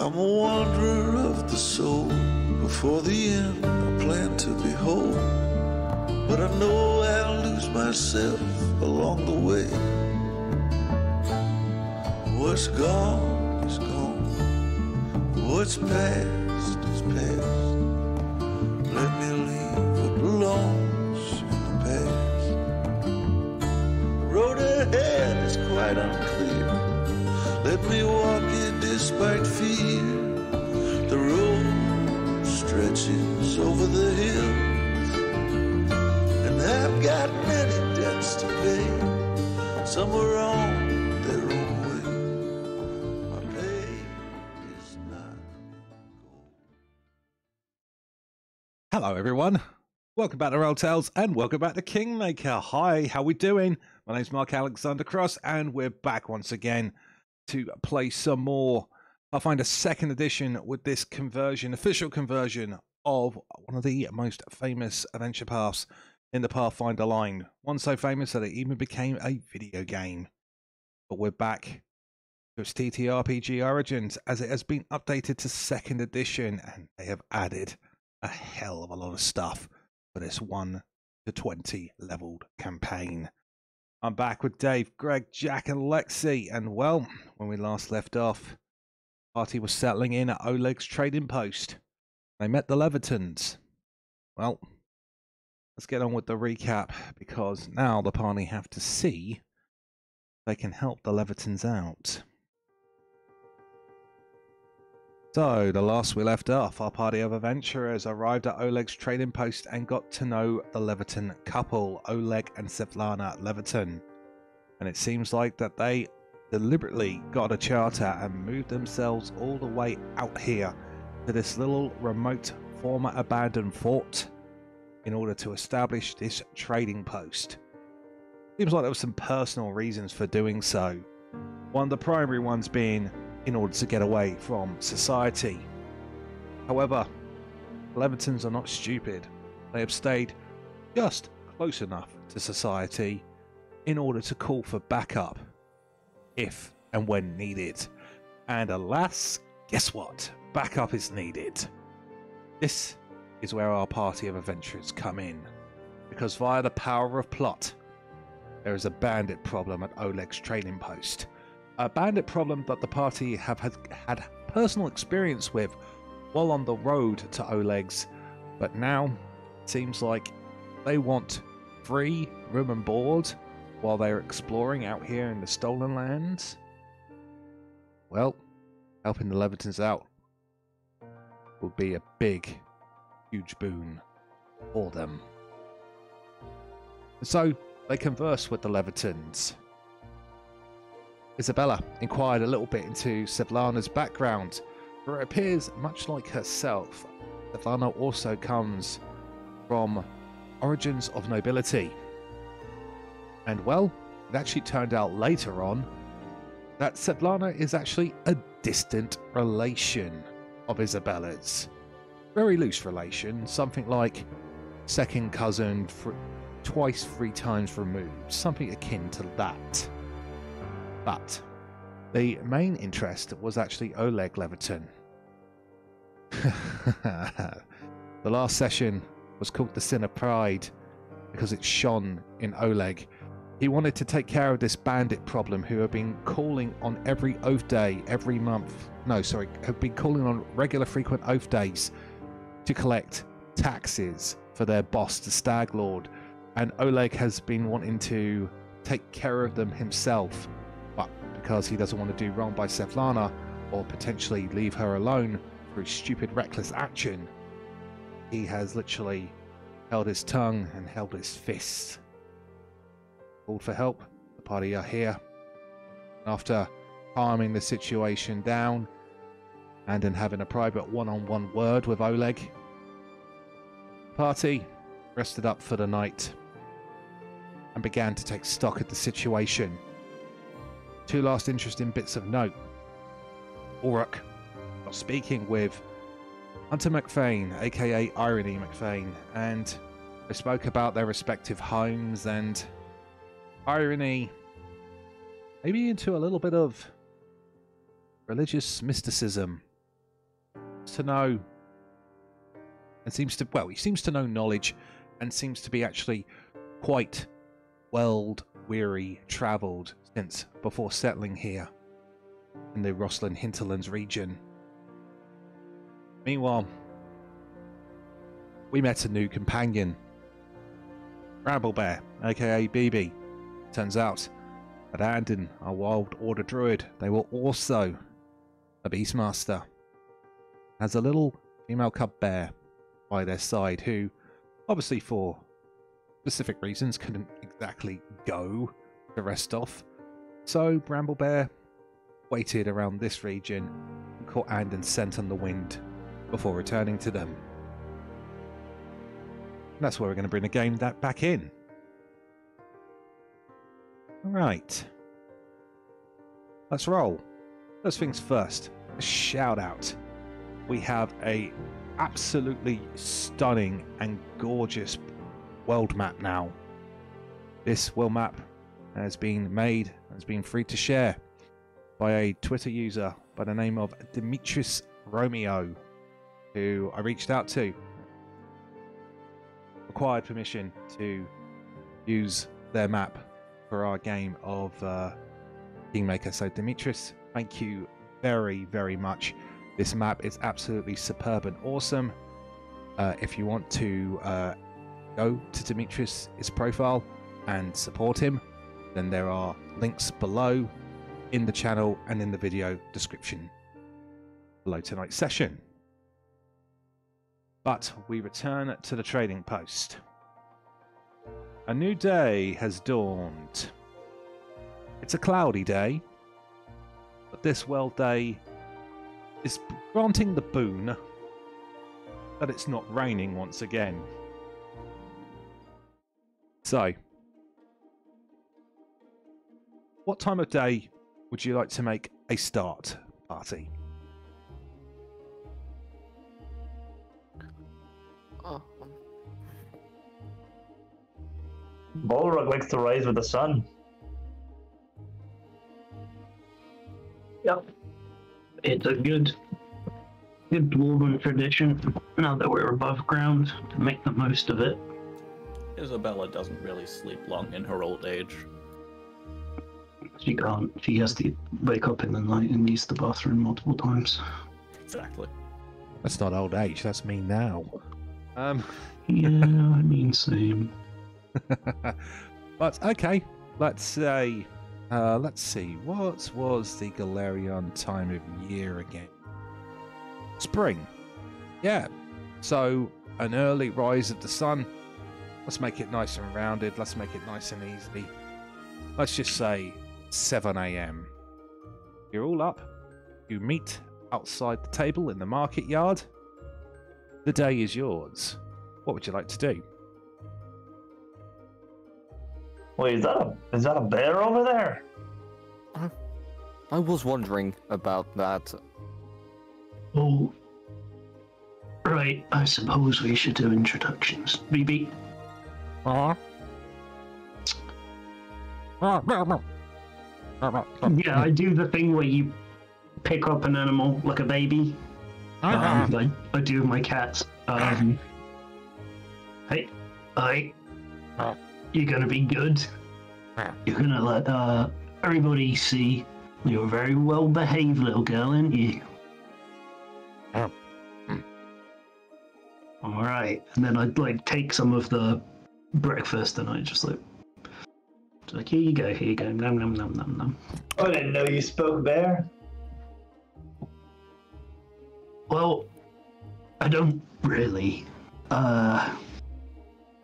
I'm a wanderer of the soul. Before the end, I plan to be whole. But I know I'll lose myself along the way. What's gone is gone. What's past is past. Let me leave what belongs in the past. Road ahead is quite unclear. Let me walk it despite fear. The road stretches over the hills, and I've got many debts to pay. Some are on their own way. My pay is not gold. Hello everyone, welcome back to RollTales and welcome back to Kingmaker. Hi, how we doing? My name's Mark Alexander Cross and we're back once again to play some more Pathfinder 2nd edition with this conversion, official conversion of one of the most famous adventure paths in the Pathfinder line. One so famous that it even became a video game. But we're back to its TTRPG origins as it has been updated to 2nd edition and they have added a hell of a lot of stuff for this 1 to 20 leveled campaign. I'm back with Dave, Greg, Jack and Lexi, and well, when we last left off, the party was settling in at Oleg's trading post. They met the Levertons. Well, let's get on with the recap, because now the party have to see if they can help the Levertons out. So, the last we left off, our party of adventurers arrived at Oleg's trading post and got to know the Leverton couple, Oleg and Svetlana Leverton. And it seems like that they deliberately got a charter and moved themselves all the way out here to this little remote former abandoned fort in order to establish this trading post. Seems like there were some personal reasons for doing so. One of the primary ones being in order to get away from society. However, Levertons are not stupid. They have stayed just close enough to society in order to call for backup if and when needed. And alas, guess what? Backup is needed. This is where our party of adventurers come in, because via the power of plot, there is a bandit problem at Oleg's trading post. A bandit problem that the party have had personal experience with while on the road to Oleg's, but now it seems like they want free room and board while they're exploring out here in the stolen lands. Well, helping the Levertons out will be a big, huge boon for them. So they converse with the Levertons. Isobella inquired a little bit into Svetlana's background, for it appears much like herself, Svetlana also comes from origins of nobility. And well, it actually turned out later on that Svetlana is actually a distant relation of Isobella's. Very loose relation, something like second cousin, twice, 3 times removed, something akin to that. But the main interest was actually Oleg Leverton. The last session was called the Sin of Pride because it shone in Oleg. He wanted to take care of this bandit problem who have been calling on every oath day, every month. No, sorry, have been calling on regular frequent oath days to collect taxes for their boss, the Stag Lord. And Oleg has been wanting to take care of them himself. But because he doesn't want to do wrong by Svetlana or potentially leave her alone through stupid reckless action, he has literally held his tongue and held his fists. Called for help, the party are here. After calming the situation down and then having a private one-on-one word with Oleg, the party rested up for the night and began to take stock of the situation. 2 last interesting bits of note. Balruk was speaking with Hunter McFain, aka Irony McFain, and they spoke about their respective homes, and Irony maybe into a little bit of religious mysticism to know, and seems to, well, he seems to know knowledge, and seems to be actually quite world-weary travelled since before settling here in the Rosslyn Hinterlands region. Meanwhile, we met a new companion, Bramblebeard, aka BB. Turns out that Anden, our Wild Order druid, they were also a Beastmaster. Has a little female cub bear by their side who, obviously for specific reasons, couldn't exactly go to rest off. So Bramblebeard waited around this region and caught Anden's scent on the wind before returning to them. And that's where we're going to bring the game back in. Alright. Let's roll. First things first, a shout out. We have a absolutely stunning and gorgeous world map now. This world map has been made, has been free to share by a Twitter user by the name of Dimitris Romeo, who I reached out to, required permission to use their map for our game of Kingmaker. So Dimitris, thank you very, very much. This map is absolutely superb and awesome. If you want to go to Dimitris' profile and support him, then there are links below in the channel and in the video description below tonight's session. But we return to the trading post. A new day has dawned. It's a cloudy day, but this well day is granting the boon that it's not raining once again. So, what time of day would you like to make a start party? Balruk likes to rise with the sun. Yep. It's a good dwarven tradition, now that we're above ground, to make the most of it. Isobella doesn't really sleep long in her old age. She can't. She has to wake up in the night and use the bathroom multiple times. Exactly. That's not old age, that's me now. Yeah, I mean, same. But okay, let's say, let's see, what was the Galarian time of year again? Spring. Yeah, so an early rise of the sun. Let's make it nice and rounded, let's make it nice and easy. Let's just say 7 AM. You're all up, you meet outside the table in the market yard. The day is yours. What would you like to do? Wait, is that a bear over there? I was wondering about that. Oh, right, I suppose we should do introductions. BB? Yeah, I do the thing where you pick up an animal like a baby. I do with my cats. Hey, you're gonna be good. You're gonna let everybody see you're a very well behaved little girl, aren't you? Alright, and then I'd like take some of the breakfast and I just like here you go, nom nom nom nom nom. I didn't know you spoke bear. Well, I don't really.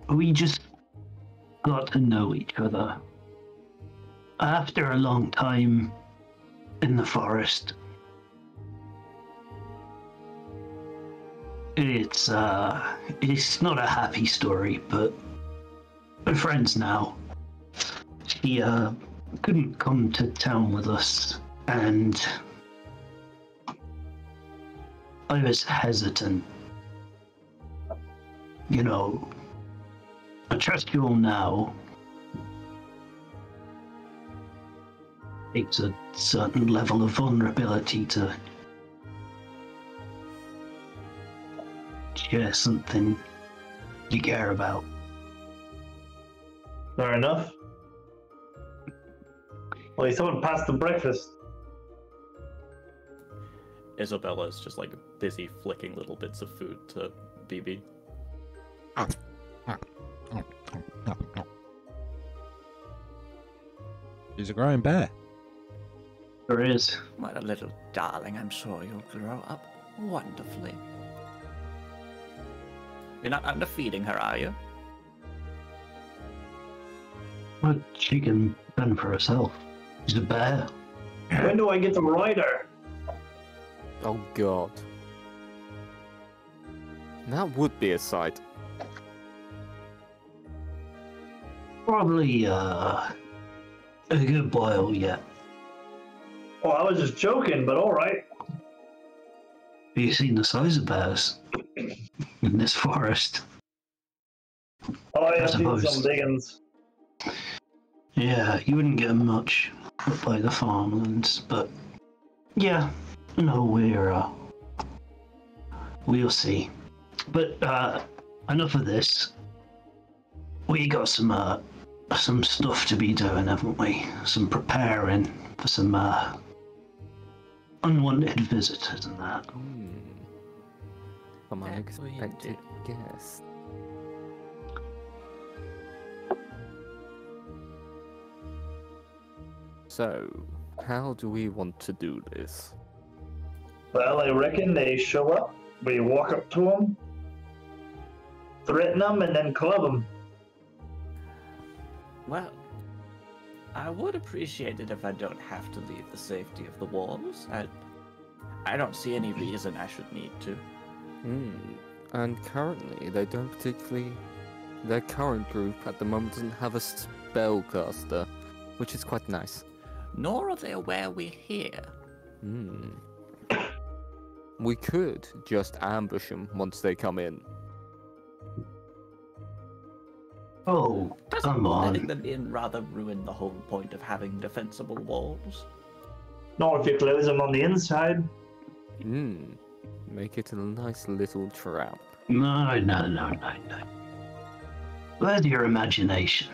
We just got to know each other. After a long time in the forest, it's not a happy story, but we're friends now. She couldn't come to town with us, and I was hesitant. You know, I trust you all now. It's a certain level of vulnerability to share something you care about. Fair enough. Well, someone passed the breakfast. Isobella is just like busy flicking little bits of food to BB. He's a growing bear. There is. What a little darling, I'm sure you'll grow up wonderfully. You're not underfeeding her, are you? Well, she can fend for herself. She's a bear. When do I get to ride her? Oh god. That would be a sight. Probably a good while yet. Oh, I was just joking, but alright. Have you seen the size of bears in this forest? Oh, I I've seen suppose. some big ones. Yeah, you wouldn't get much up by the farmlands, but yeah, no, we'll see. But enough of this. We got some stuff to be doing, haven't we? Some preparing for some unwanted visitors and that. Some Yes, we unexpected do. guests. So, how do we want to do this? Well, I reckon they show up, we walk up to them, threaten them, and then club them. Well, I would appreciate it if I don't have to leave the safety of the walls. I don't see any reason I should need to. And currently, they don't particularly... Their current group at the moment doesn't have a spellcaster, which is quite nice. Nor are they aware we're here. We could just ambush them once they come in. Oh, Doesn't come letting on. them in rather ruin the whole point of having defensible walls? Not if you close them on the inside. Make it a nice little trap. No. Where's your imagination?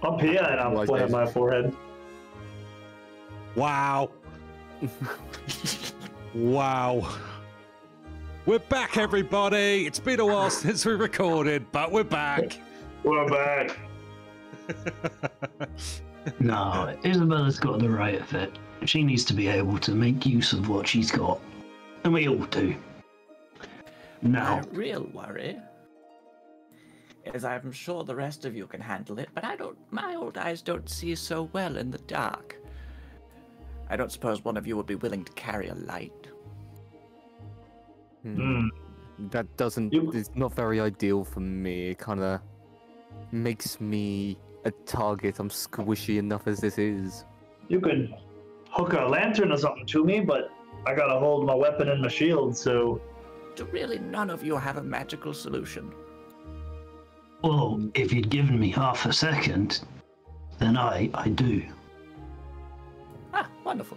Up here, and I'm Wise pointing days. my forehead. Wow. Wow. We're back, everybody. It's been a while since we recorded, but we're back. We're back. No, Isabella's got the right of it. She needs to be able to make use of what she's got. And we all do. Now, My real worry is I'm sure the rest of you can handle it, but my old eyes don't see so well in the dark. I don't suppose one of you would be willing to carry a light. That doesn't... It's not very ideal for me. It kind of makes me a target. I'm squishy enough as this is. You could hook a lantern or something to me, but I gotta hold my weapon and my shield, so... Do really none of you have a magical solution? well, if you'd given me half a second, then I do. Ah, wonderful.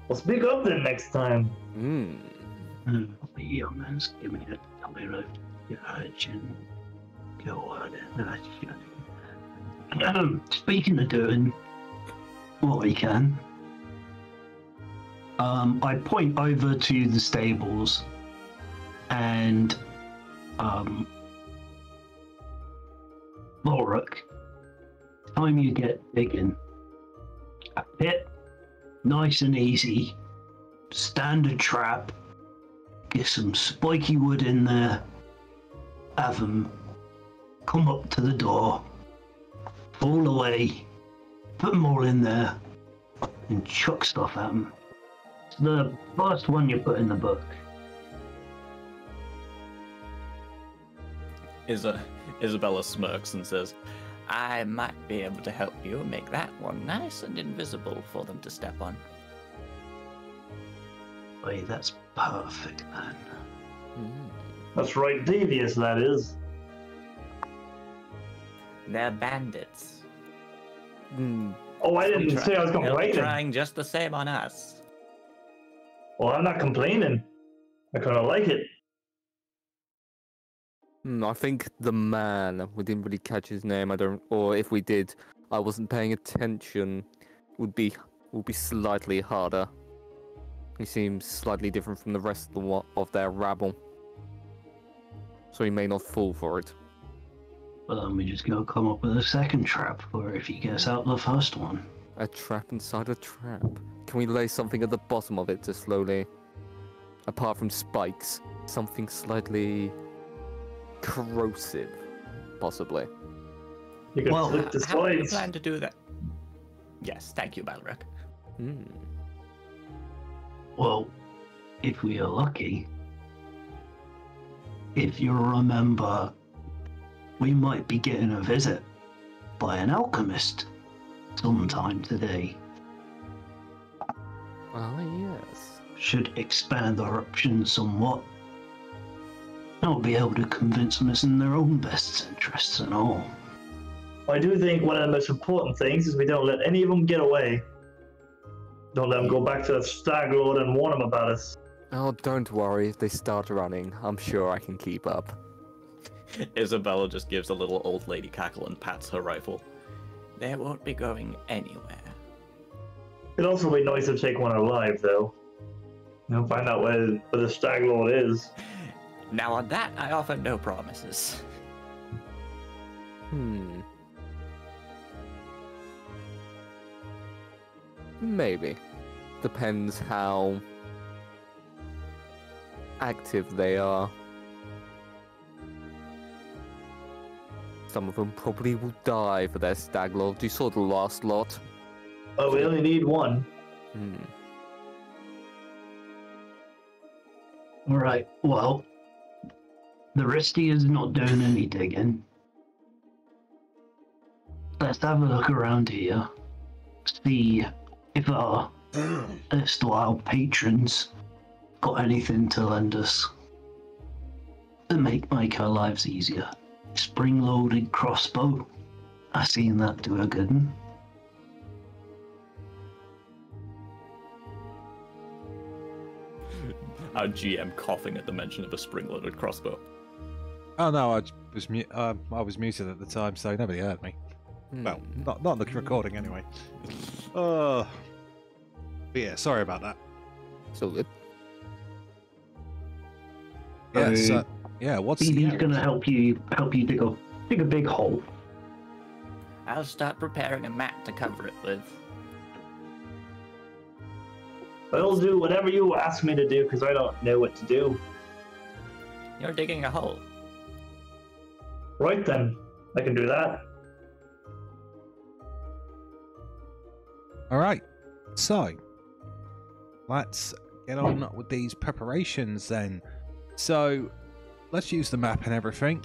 Well, speak up then next time. Yeah, man, give me a little urgent. Go on. Speaking of doing what we can, I point over to the stables and Balruk, time you get digging a pit, nice and easy, standard trap, get some spiky wood in there, have them come up to the door, fall away, put them all in there, and chuck stuff at them. It's the first one you put in the book. Isobella smirks and says, I might be able to help you make that one nice and invisible for them to step on. Wait, that's perfect, man. That's right, devious, that is. They're bandits. Oh, I didn't say I was They'll be complaining. trying just the same on us. Well, I'm not complaining. I kind of like it. I think the man, we didn't really catch his name. Or if we did, I wasn't paying attention. Would be slightly harder. He seems slightly different from the rest of their rabble, so he may not fall for it. Well, then we just gotta come up with a second trap for if he gets out the first one. A trap inside a trap. Can we lay something at the bottom of it to slowly, apart from spikes, something slightly corrosive, possibly? You can Well, flip the How do you sides. plan to do that? Yes, thank you, Balruk. Well, if we are lucky, if you remember, we might be getting a visit by an alchemist sometime today. Ah, yes. Should expand our options somewhat. I'll be able to convince them it's in their own best interests and all. I do think one of the most important things is we don't let any of them get away. Don't let them go back to the Stag Lord and warn them about us. Oh, don't worry. If they start running, I'm sure I can keep up. Isobella just gives a little old lady cackle and pats her rifle. They won't be going anywhere. It'd also be nice to take one alive, though. Find out where the Stag Lord is. Now on that, I offer no promises. Maybe. Depends how active they are. Some of them probably will die for their stag lord. You saw the last lot. Oh, we only need one. Alright, well, the Risty is not doing any digging. Let's have a look around here. See if our erstwhile patrons got anything to lend us to make our lives easier. Spring-loaded crossbow. I seen that do a good one. Our GM coughing at the mention of a spring-loaded crossbow. Oh no, I was muted at the time, so nobody heard me. Well, not on the recording anyway. But yeah, sorry about that. So good. Yeah, so, yeah. What's He's gonna help you dig a big hole. I'll start preparing a mat to cover it with. I'll do whatever you ask me to do because I don't know what to do. You're digging a hole. Right then, I can do that. All right, so let's get on with these preparations then. So let's use the map and everything.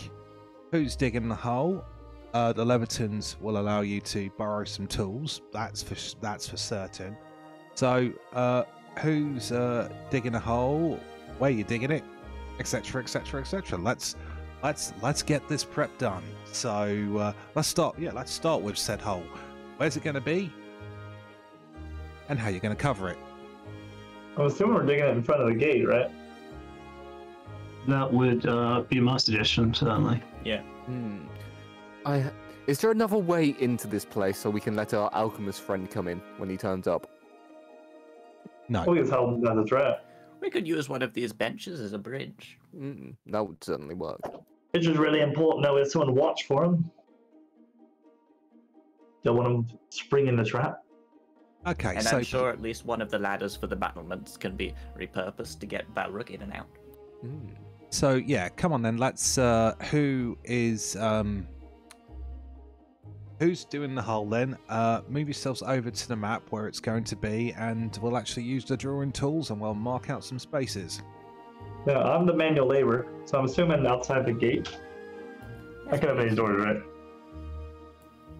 Who's digging the hole? The Levitons will allow you to borrow some tools. That's for certain. So who's digging a hole? Where you digging it? Etc. Etc. Etc. Let's get this prep done. So let's start. Yeah, let's start with said hole. Where's it going to be? And how you're going to cover it. I'm assuming we're digging it in front of the gate, right? That would be my suggestion, certainly. Yeah. Is there another way into this place so we can let our alchemist friend come in when he turns up? No. We can tell them that's a trap. We could use one of these benches as a bridge. That would certainly work. It's just really important now is someone watch for him. Don't want him springing the trap. Okay, And so I'm sure at least one of the ladders for the battlements can be repurposed to get Balruk in and out. So yeah, come on then. Let's. Who's doing the hole then? Move yourselves over to the map where it's going to be, and we'll actually use the drawing tools and we'll mark out some spaces. Yeah, I'm the manual labor, so I'm assuming outside the gate. I can have any doors, right?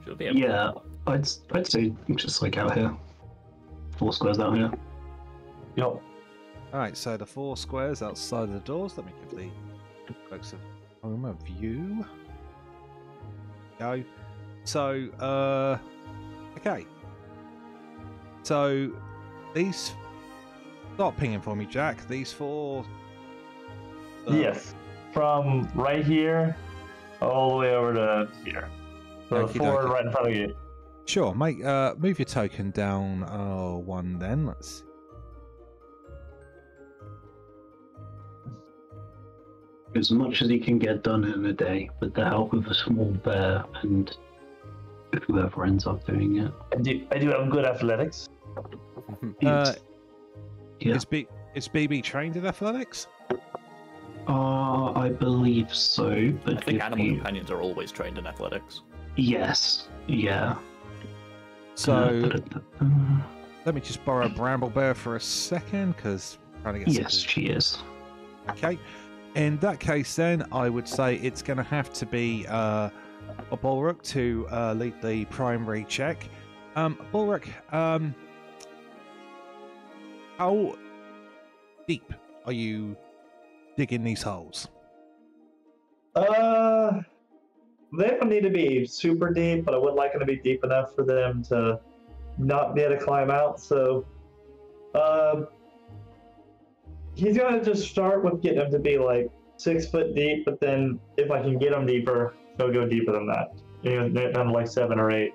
Should be able Yeah, I'd say just like out here. 4 squares out here. Yep. All right, so the 4 squares outside of the doors. Let me give the folks a home a view. Go. So, okay. So, these... Start pinging for me, Jack. These 4 Yes. From right here all the way over to here. So Okie forward dokie. right in front of you. Sure, mate. Move your token down one then. Let's see. As much as he can get done in a day with the help of a small bear and whoever ends up doing it. I do have good athletics. Yeah. Is BB trained in athletics? I believe so, but I think animal companions are always trained in athletics. yes, yeah. So let me just borrow Bramblebeard for a second, because trying to get yes, she is. Okay. In that case, then I would say it's going to have to be a Balruk to lead the primary check. Balruk, how deep are you digging these holes? They don't need to be super deep, but I would like them to be deep enough for them to not be able to climb out. So, he's gonna just start with getting them to be like 6 foot deep, but then if I can get them deeper, he'll go deeper than that. You know, down to like 7 or 8.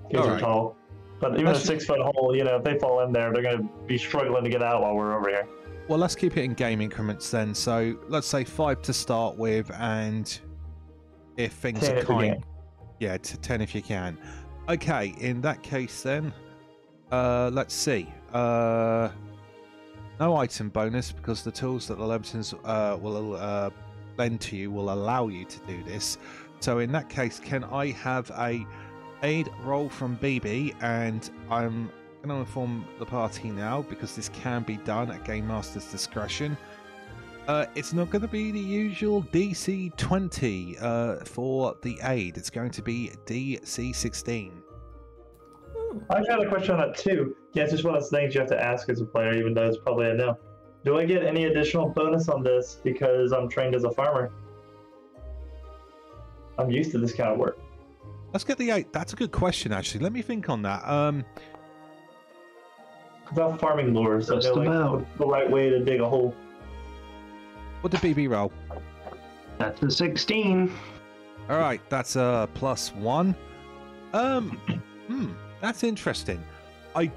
Kids are tall. But even a 6 foot hole, you know, if they fall in there, they're gonna be struggling to get out while we're over here. Well, let's keep it in game increments then. So let's say 5 to start with, and if things are kind, yeah, to 10 if you can. Okay, in that case then, let's see. No item bonus, because the tools that the Levitans will lend to you will allow you to do this. So in that case, can I have a aid roll from BB? And I'm going to inform the party now, because this can be done at Game Master's discretion. It's not going to be the usual DC 20 for the aid. It's going to be DC 16. I've got a question on that too. Yeah, it's just one of those things you have to ask as a player, even though it's probably a no. Do I get any additional bonus on this because I'm trained as a farmer? I'm used to this kind of work. Let's get the 8. That's a good question, actually. Let me think on that. About farming lore, so I know like the right way to dig a hole. What did BB roll? That's a 16. All right, that's a +1. That's interesting. I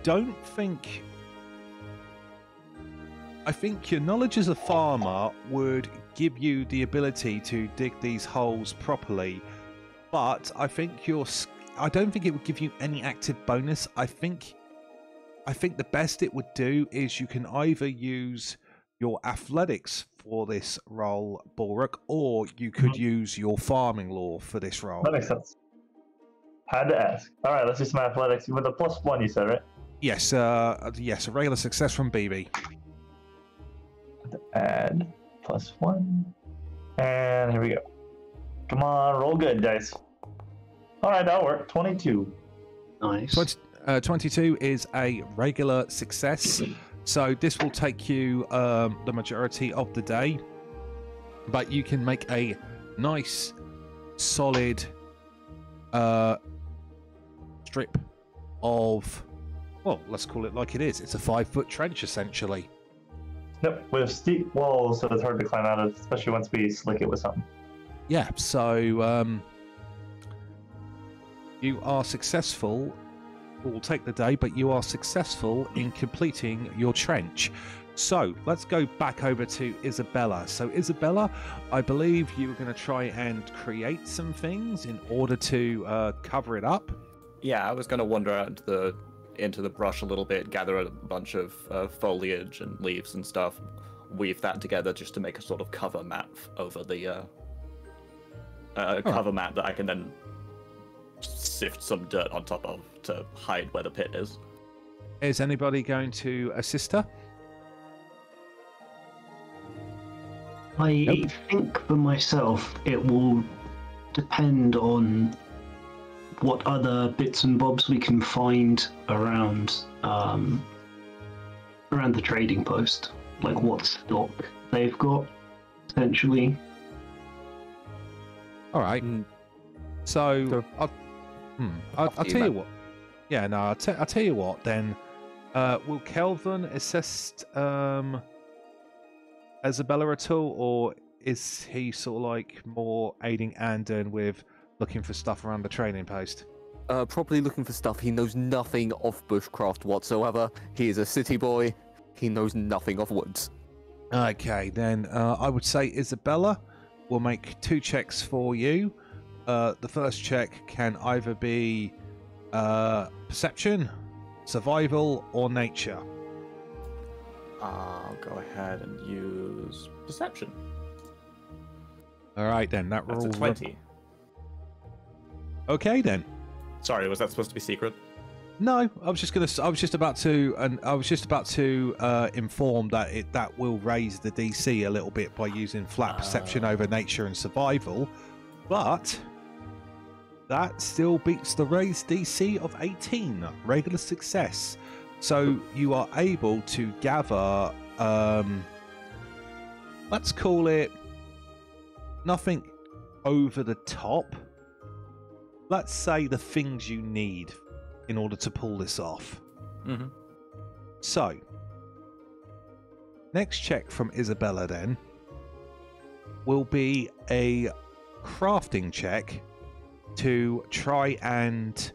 think your knowledge as a farmer would give you the ability to dig these holes properly, but I don't think it would give you any active bonus. I think the best it would do is you can either use your athletics for this role, Balruk, or you could use your farming lore for this role. That makes sense. Had to ask. All right, let's do some athletics with a +1. You said, right? Yes. Yes. A regular success from BB. Add +1, and here we go. Come on, roll good, dice. All right, that'll work. 22. Nice. 22 is a regular success, so this will take you the majority of the day, but you can make a nice, solid strip of, well, let's call it like it is. It's a 5-foot trench, essentially. Yep, with steep walls, so it's hard to climb out of, especially once we slick it with something. Yeah, so you are successful. It will take the day, but you are successful in completing your trench. So let's go back over to Isobella. So Isobella, I believe you were going to try and create some things in order to cover it up. Yeah, I was going to wander out into the brush a little bit, gather a bunch of foliage and leaves and stuff, weave that together just to make a sort of cover map over the cover map that I can then sift some dirt on top of to hide where the pit is. Is anybody going to assist her? I think for myself, it will depend on what other bits and bobs we can find around the trading post, like what stock they've got, potentially. All right. So I'll tell you what. Yeah, no, I'll tell you what. Then, will Kelvhan assist Isobella at all, or is he sort of like more aiding Anden with looking for stuff around the training post? Probably looking for stuff. He knows nothing of bushcraft whatsoever. He is a city boy. He knows nothing of woods. Okay, then I would say Isobella will make 2 checks for you. The first check can either be perception, survival, or nature. I'll go ahead and use perception. All right, then that That's roll. a 20. Okay, then. Sorry, was that supposed to be secret? No, I was just about to inform that that will raise the DC a little bit by using flat perception over nature and survival, but that still beats the raised DC of 18, regular success. So you are able to gather, let's call it nothing over the top. Let's say the things you need in order to pull this off. Mm-hmm. So, next check from Isobella then will be a crafting check to try and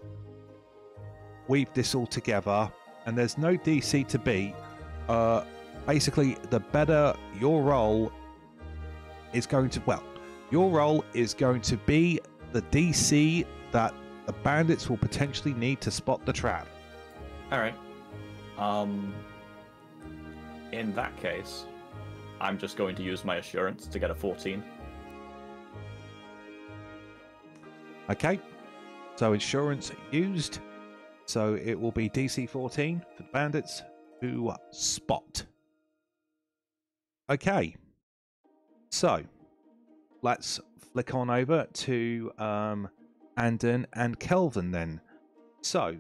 weave this all together, and there's no DC to beat. Basically, the better your roll is going to, your roll is going to be the DC that the bandits will potentially need to spot the trap. All right. In that case, I'm just going to use my assurance to get a 14. Okay. So insurance used. So it will be DC 14 for the bandits who spot. Okay. So let's flick on over to Anden and Kelvhan then. So,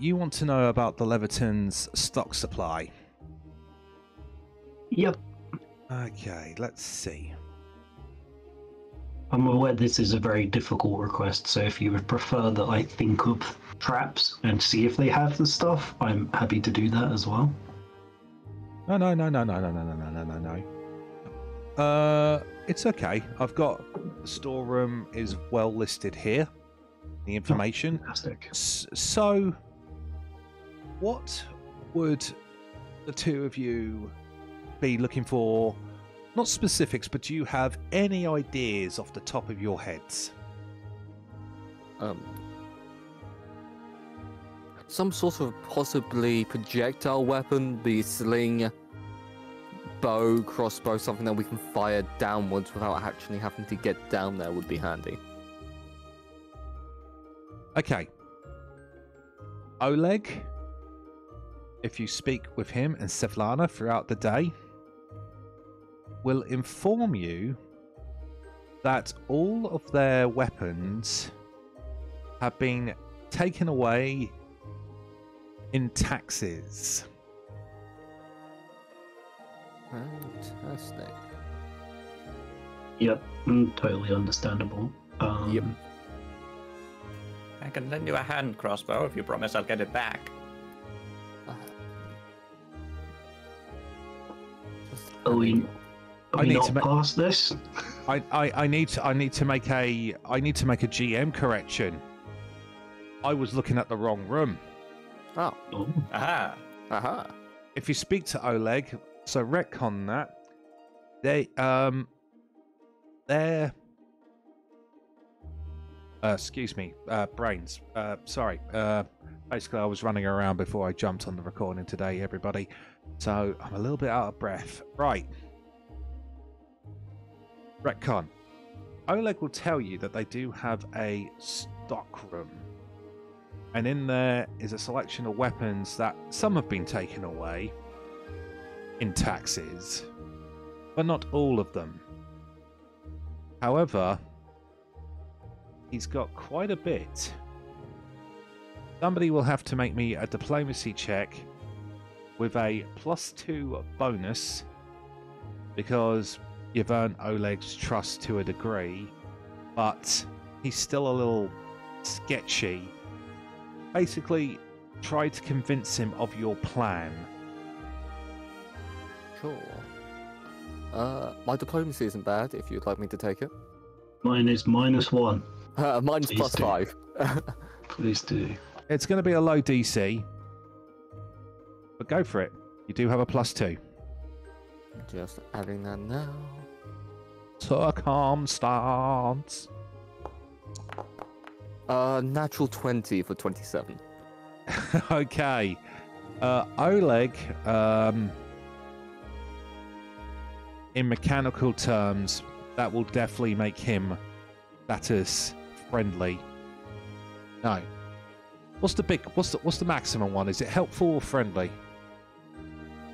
you want to know about the Leviton's stock supply? Yep. Okay, let's see. I'm aware this is a very difficult request, so if you would prefer that I think of traps and see if they have the stuff, I'm happy to do that as well. No. It's okay. I've got the storeroom is well listed here. The information. Fantastic. So, what would the two of you be looking for? Not specifics, but do you have any ideas off the top of your heads? Some sort of possibly projectile weapon, be sling, bow, crossbow, something that we can fire downwards without actually having to get down there would be handy. Okay. Oleg, if you speak with him and Sevlana throughout the day, will inform you that all of their weapons have been taken away in taxes. Fantastic. Yep, totally understandable. Yep. I can lend you a hand crossbow if you promise I'll get it back. Are we need not to make- past this? I need to make a GM correction. I was looking at the wrong room. Oh. Oh, Aha! Aha. If you speak to Oleg, so retcon that. They're excuse me, brains. Sorry. Basically, I was running around before I jumped on the recording today, everybody. So I'm a little bit out of breath. Right. Retcon. Oleg will tell you that they do have a stock room. And in there is a selection of weapons that some have been taken away in taxes, but not all of them. However, he's got quite a bit. Somebody will have to make me a diplomacy check with a +2 bonus because you've earned Oleg's trust to a degree, but he's still a little sketchy. Basically, try to convince him of your plan. Cool. My diplomacy isn't bad, if you'd like me to take it. Mine is -1. Mine's Please do. +5. Please do. It's going to be a low DC, but go for it. You do have a +2. Just adding that now. Circumstance. Natural 20 for 27. Okay. Oleg, in mechanical terms, that will definitely make him status friendly. No. What's the maximum one? Is it helpful or friendly?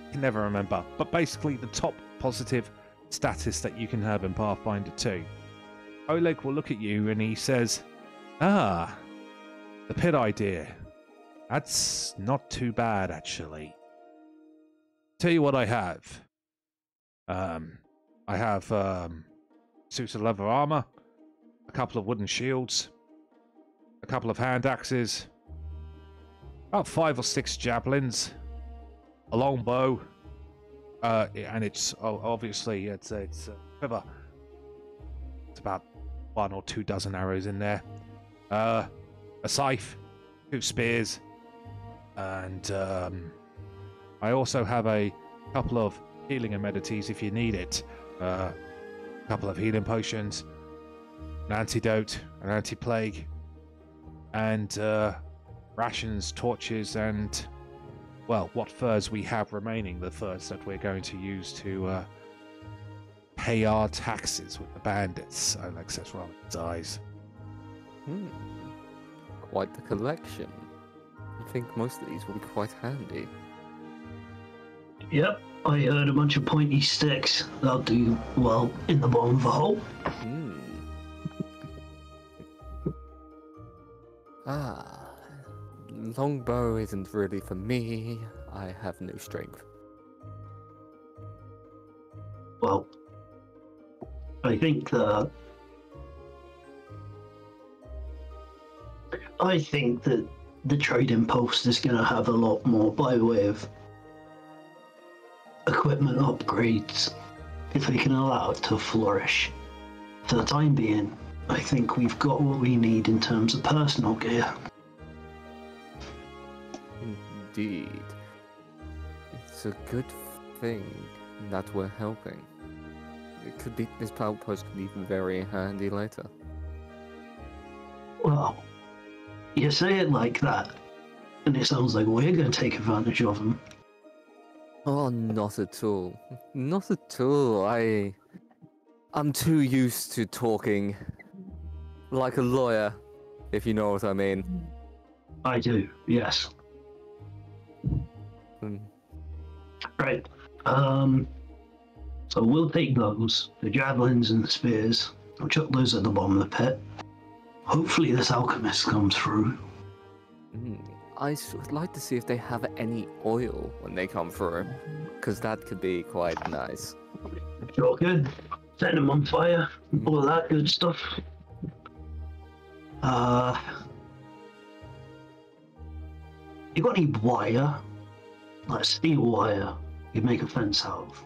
I can never remember. But basically the top positive status that you can have in Pathfinder 2. Oleg will look at you and he says, "Ah, the pit idea. That's not too bad, actually. Tell you what I have. I have suits of leather armor, a couple of wooden shields, a couple of hand axes, about 5 or 6 javelins, a long bow, and it's obviously it's a quiver. It's about 1 or 2 dozen arrows in there. A scythe, 2 spears, and I also have a couple of healing amenities if you need it. A couple of healing potions, an antidote, an anti-plague, and rations, torches, and, well, what furs we have remaining, the furs that we're going to use to pay our taxes with the bandits. Oleg says, rolling his eyes. Quite the collection. I think most of these will be quite handy. Yep, I heard a bunch of pointy sticks. They'll do well in the bottom of a hole. Longbow isn't really for me. I have no strength. Well, I think that the trading post is going to have a lot more by way of equipment upgrades if we can allow it to flourish. For the time being, I think we've got what we need in terms of personal gear. Indeed. It's a good thing that we're helping. It could be, this outpost could be very handy later. Well, you say it like that, and it sounds like we're going to take advantage of them. Oh, not at all. Not at all. I'm too used to talking like a lawyer, if you know what I mean. I do, yes. Right. So we'll take those, the javelins and the spears. I'll chuck those at the bottom of the pit. Hopefully this alchemist comes through. I would like to see if they have any oil when they come through, because that could be quite nice. Sure good. Set them on fire, all that good stuff. You got any wire? Like steel wire you'd make a fence out of?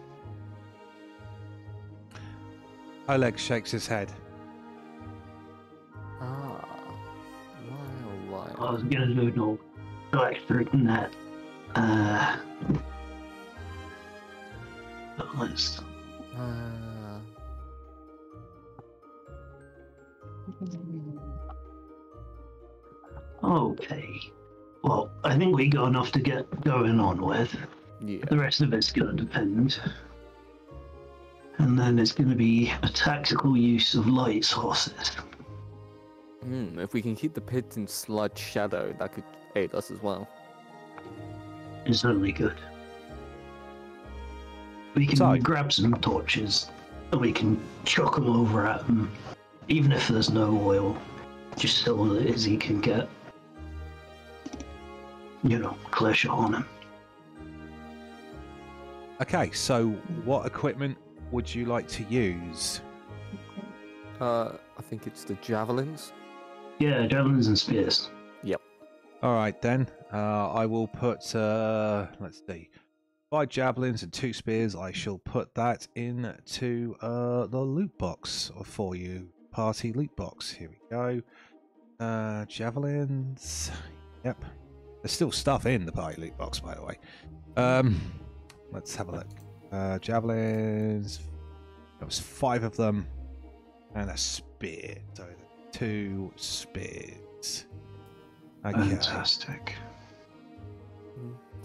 Oleg shakes his head. Why? I was gonna do no extra than that. But let's... Okay. Well, I think we got enough to get going on with. Yeah. The rest of it's gonna depend. And then it's gonna be a tactical use of light sources. If we can keep the pit in slight shadow, that could aid us as well. It's certainly good. We can grab some torches and we can chuck them over at them, even if there's no oil, just so that Izzy can get, clear shot on him. Okay, so what equipment would you like to use? I think it's the javelins. Yeah, javelins and spears. Yep. All right then. I will put. Let's see. 5 javelins and 2 spears. I shall put that into the loot box for you. Party loot box. Here we go. Javelins. Yep. There's still stuff in the party loot box, by the way. Let's have a look. Javelins. There was 5 of them. And a spear. So 2 spears. Okay. Fantastic.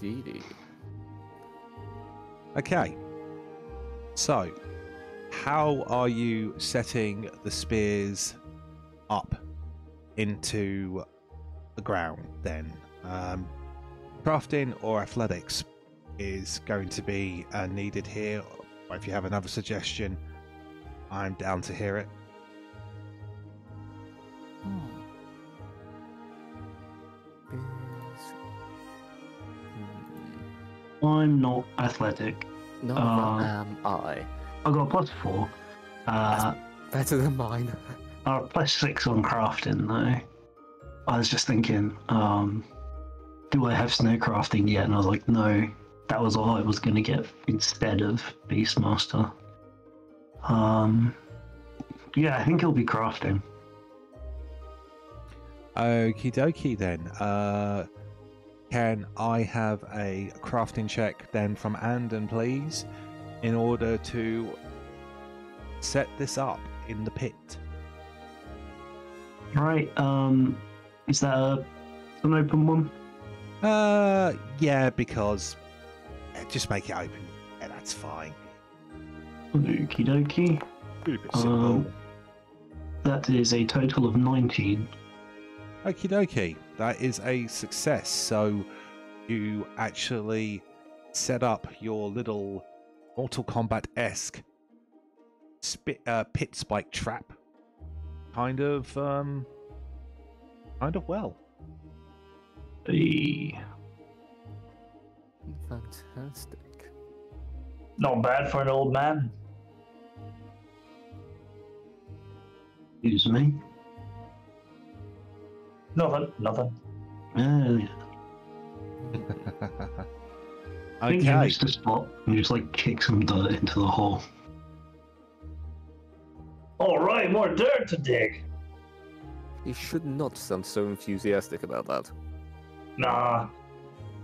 Indeedy. Okay. So, how are you setting the spears up into the ground then? Crafting or athletics is going to be needed here. Or if you have another suggestion, I'm down to hear it. I'm not athletic. No, am I. I got a +4. Better than mine. I got +6 on crafting though. I was just thinking, do I have snow crafting yet? And I was like, no. That was all I was going to get instead of Beastmaster. Yeah, I think it'll be crafting. Okie dokie then. Can I have a crafting check then from Anden, please, in order to set this up in the pit? Right, is that an open one? Yeah, because just make it open. Yeah, that's fine. Okie dokie. Pretty bit simple. That is a total of 19. Okie dokie. That is a success. So you actually set up your little Mortal Kombat-esque pit spike trap. Kind of well. Fantastic. Not bad for an old man. Excuse me. Nothing. I think he Okay. missed a spot and just like kick some dirt into the hole. All right, more dirt to dig. You should not sound so enthusiastic about that. Nah,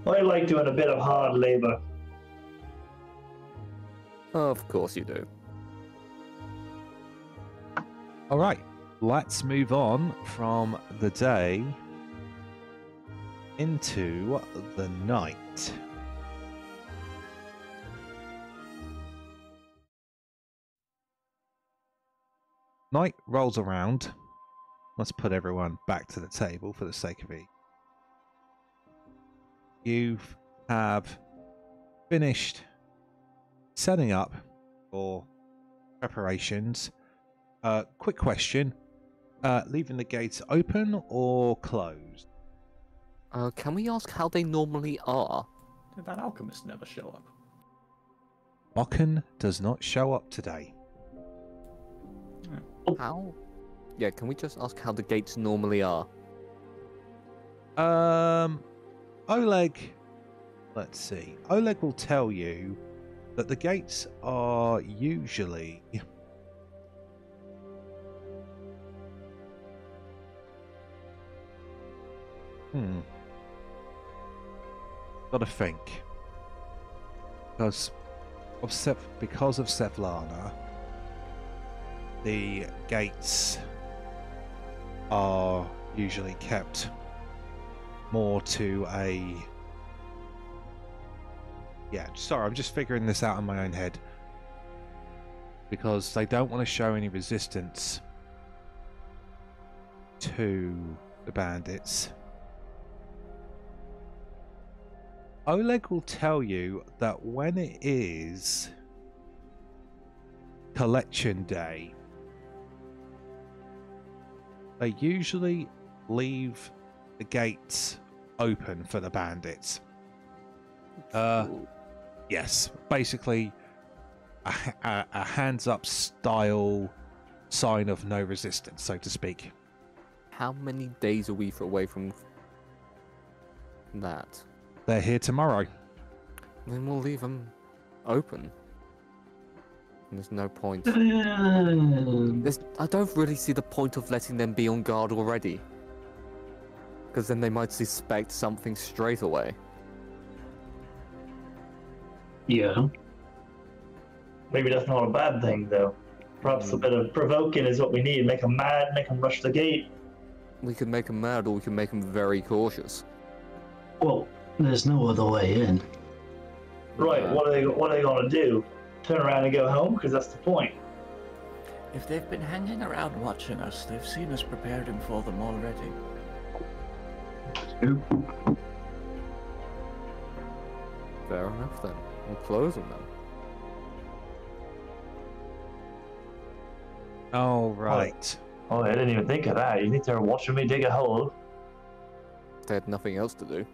I like doing a bit of hard labor. Of course you do. All right. Let's move on from the day into the night. Night rolls around. Let's put everyone back to the table for the sake of it. You have finished setting up for preparations. Quick question. Leaving the gates open or closed? Can we ask how they normally are? Did that alchemist never show up? Watkin does not show up today. How? Yeah, can we just ask how the gates normally are? Oleg, let's see. Oleg will tell you that the gates are usually... Gotta think. Because of Sevlana, the gates are usually kept more to a... Yeah, sorry, I'm just figuring this out in my own head. Because they don't want to show any resistance to the bandits. Oleg will tell you that when it is collection day, they usually leave the gates open for the bandits. Yes, basically a hands up style sign of no resistance, so to speak. How many days are we away from that? They're here tomorrow. Then we'll leave them open. There's no point. I don't really see the point of letting them be on guard already. Because then they might suspect something straight away. Yeah. Maybe that's not a bad thing, though. Perhaps a bit of provoking is what we need. Make them mad, make them rush the gate. We could make them mad, or we can make them very cautious. Well, there's no other way in. Right, what are they gonna do? Turn around and go home? Because that's the point. If they've been hanging around watching us, they've seen us preparing for them already. Fair enough then. We'll close them then. All right. Oh, I didn't even think of that. You think they're watching me dig a hole? They had nothing else to do.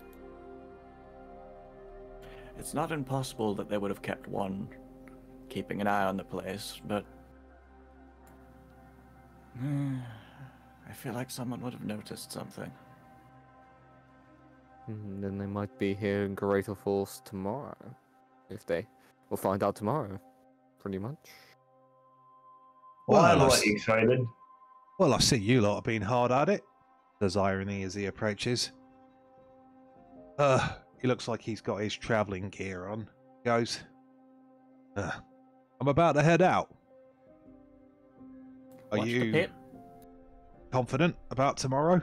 It's not impossible that they would have kept one keeping an eye on the place, but I feel like someone would have noticed something. Then they might be here in greater force tomorrow. We'll find out tomorrow, pretty much. Well, I'm Well, quite excited. Well, I see you lot are being hard at it. There's irony as he approaches. He looks like he's got his travelling gear on. He goes, I'm about to head out. Are Watch the you pit. confident about tomorrow?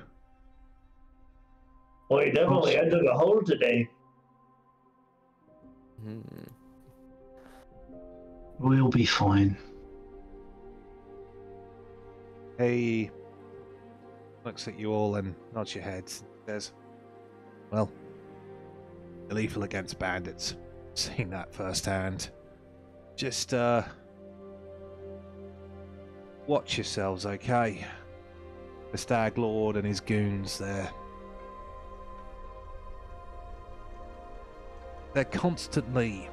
Well, you definitely I dug a hole today. We'll be fine. He looks at you all and nods your heads and says, well, lethal against bandits. Seen that firsthand. Just, watch yourselves, okay? The Stag Lord and his goons there. They're constantly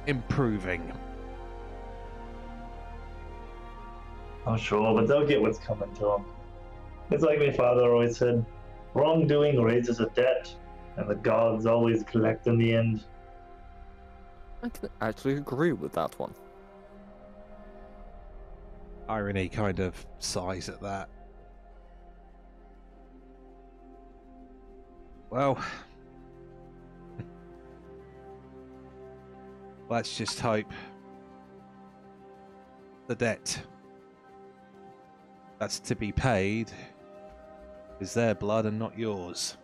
improving. I'm sure, but they'll get what's coming to them. It's like my father always said, wrongdoing raises a debt, and the gods always collect in the end. I can actually agree with that one. Irony kind of sighs at that. Well, let's just hope the debt that's to be paid is their blood and not yours.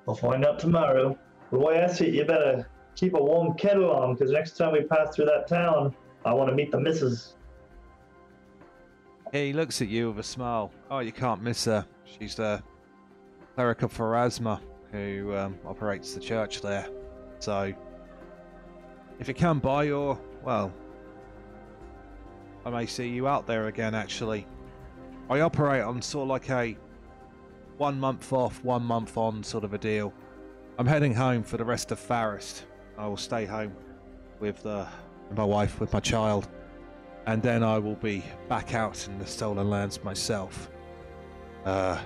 We'll find out tomorrow. But why I say you better keep a warm kettle on, because next time we pass through that town, I want to meet the missus. He looks at you with a smile. Oh, you can't miss her. She's the cleric of Pharasma who operates the church there. So, if you come by, or, well, I may see you out there again, actually. I operate on sort of like a 1 month off, 1 month on sort of a deal. I'm heading home for the rest of Forest. I will stay home with my wife, with my child, and then I will be back out in the Stolen Lands myself. Damn,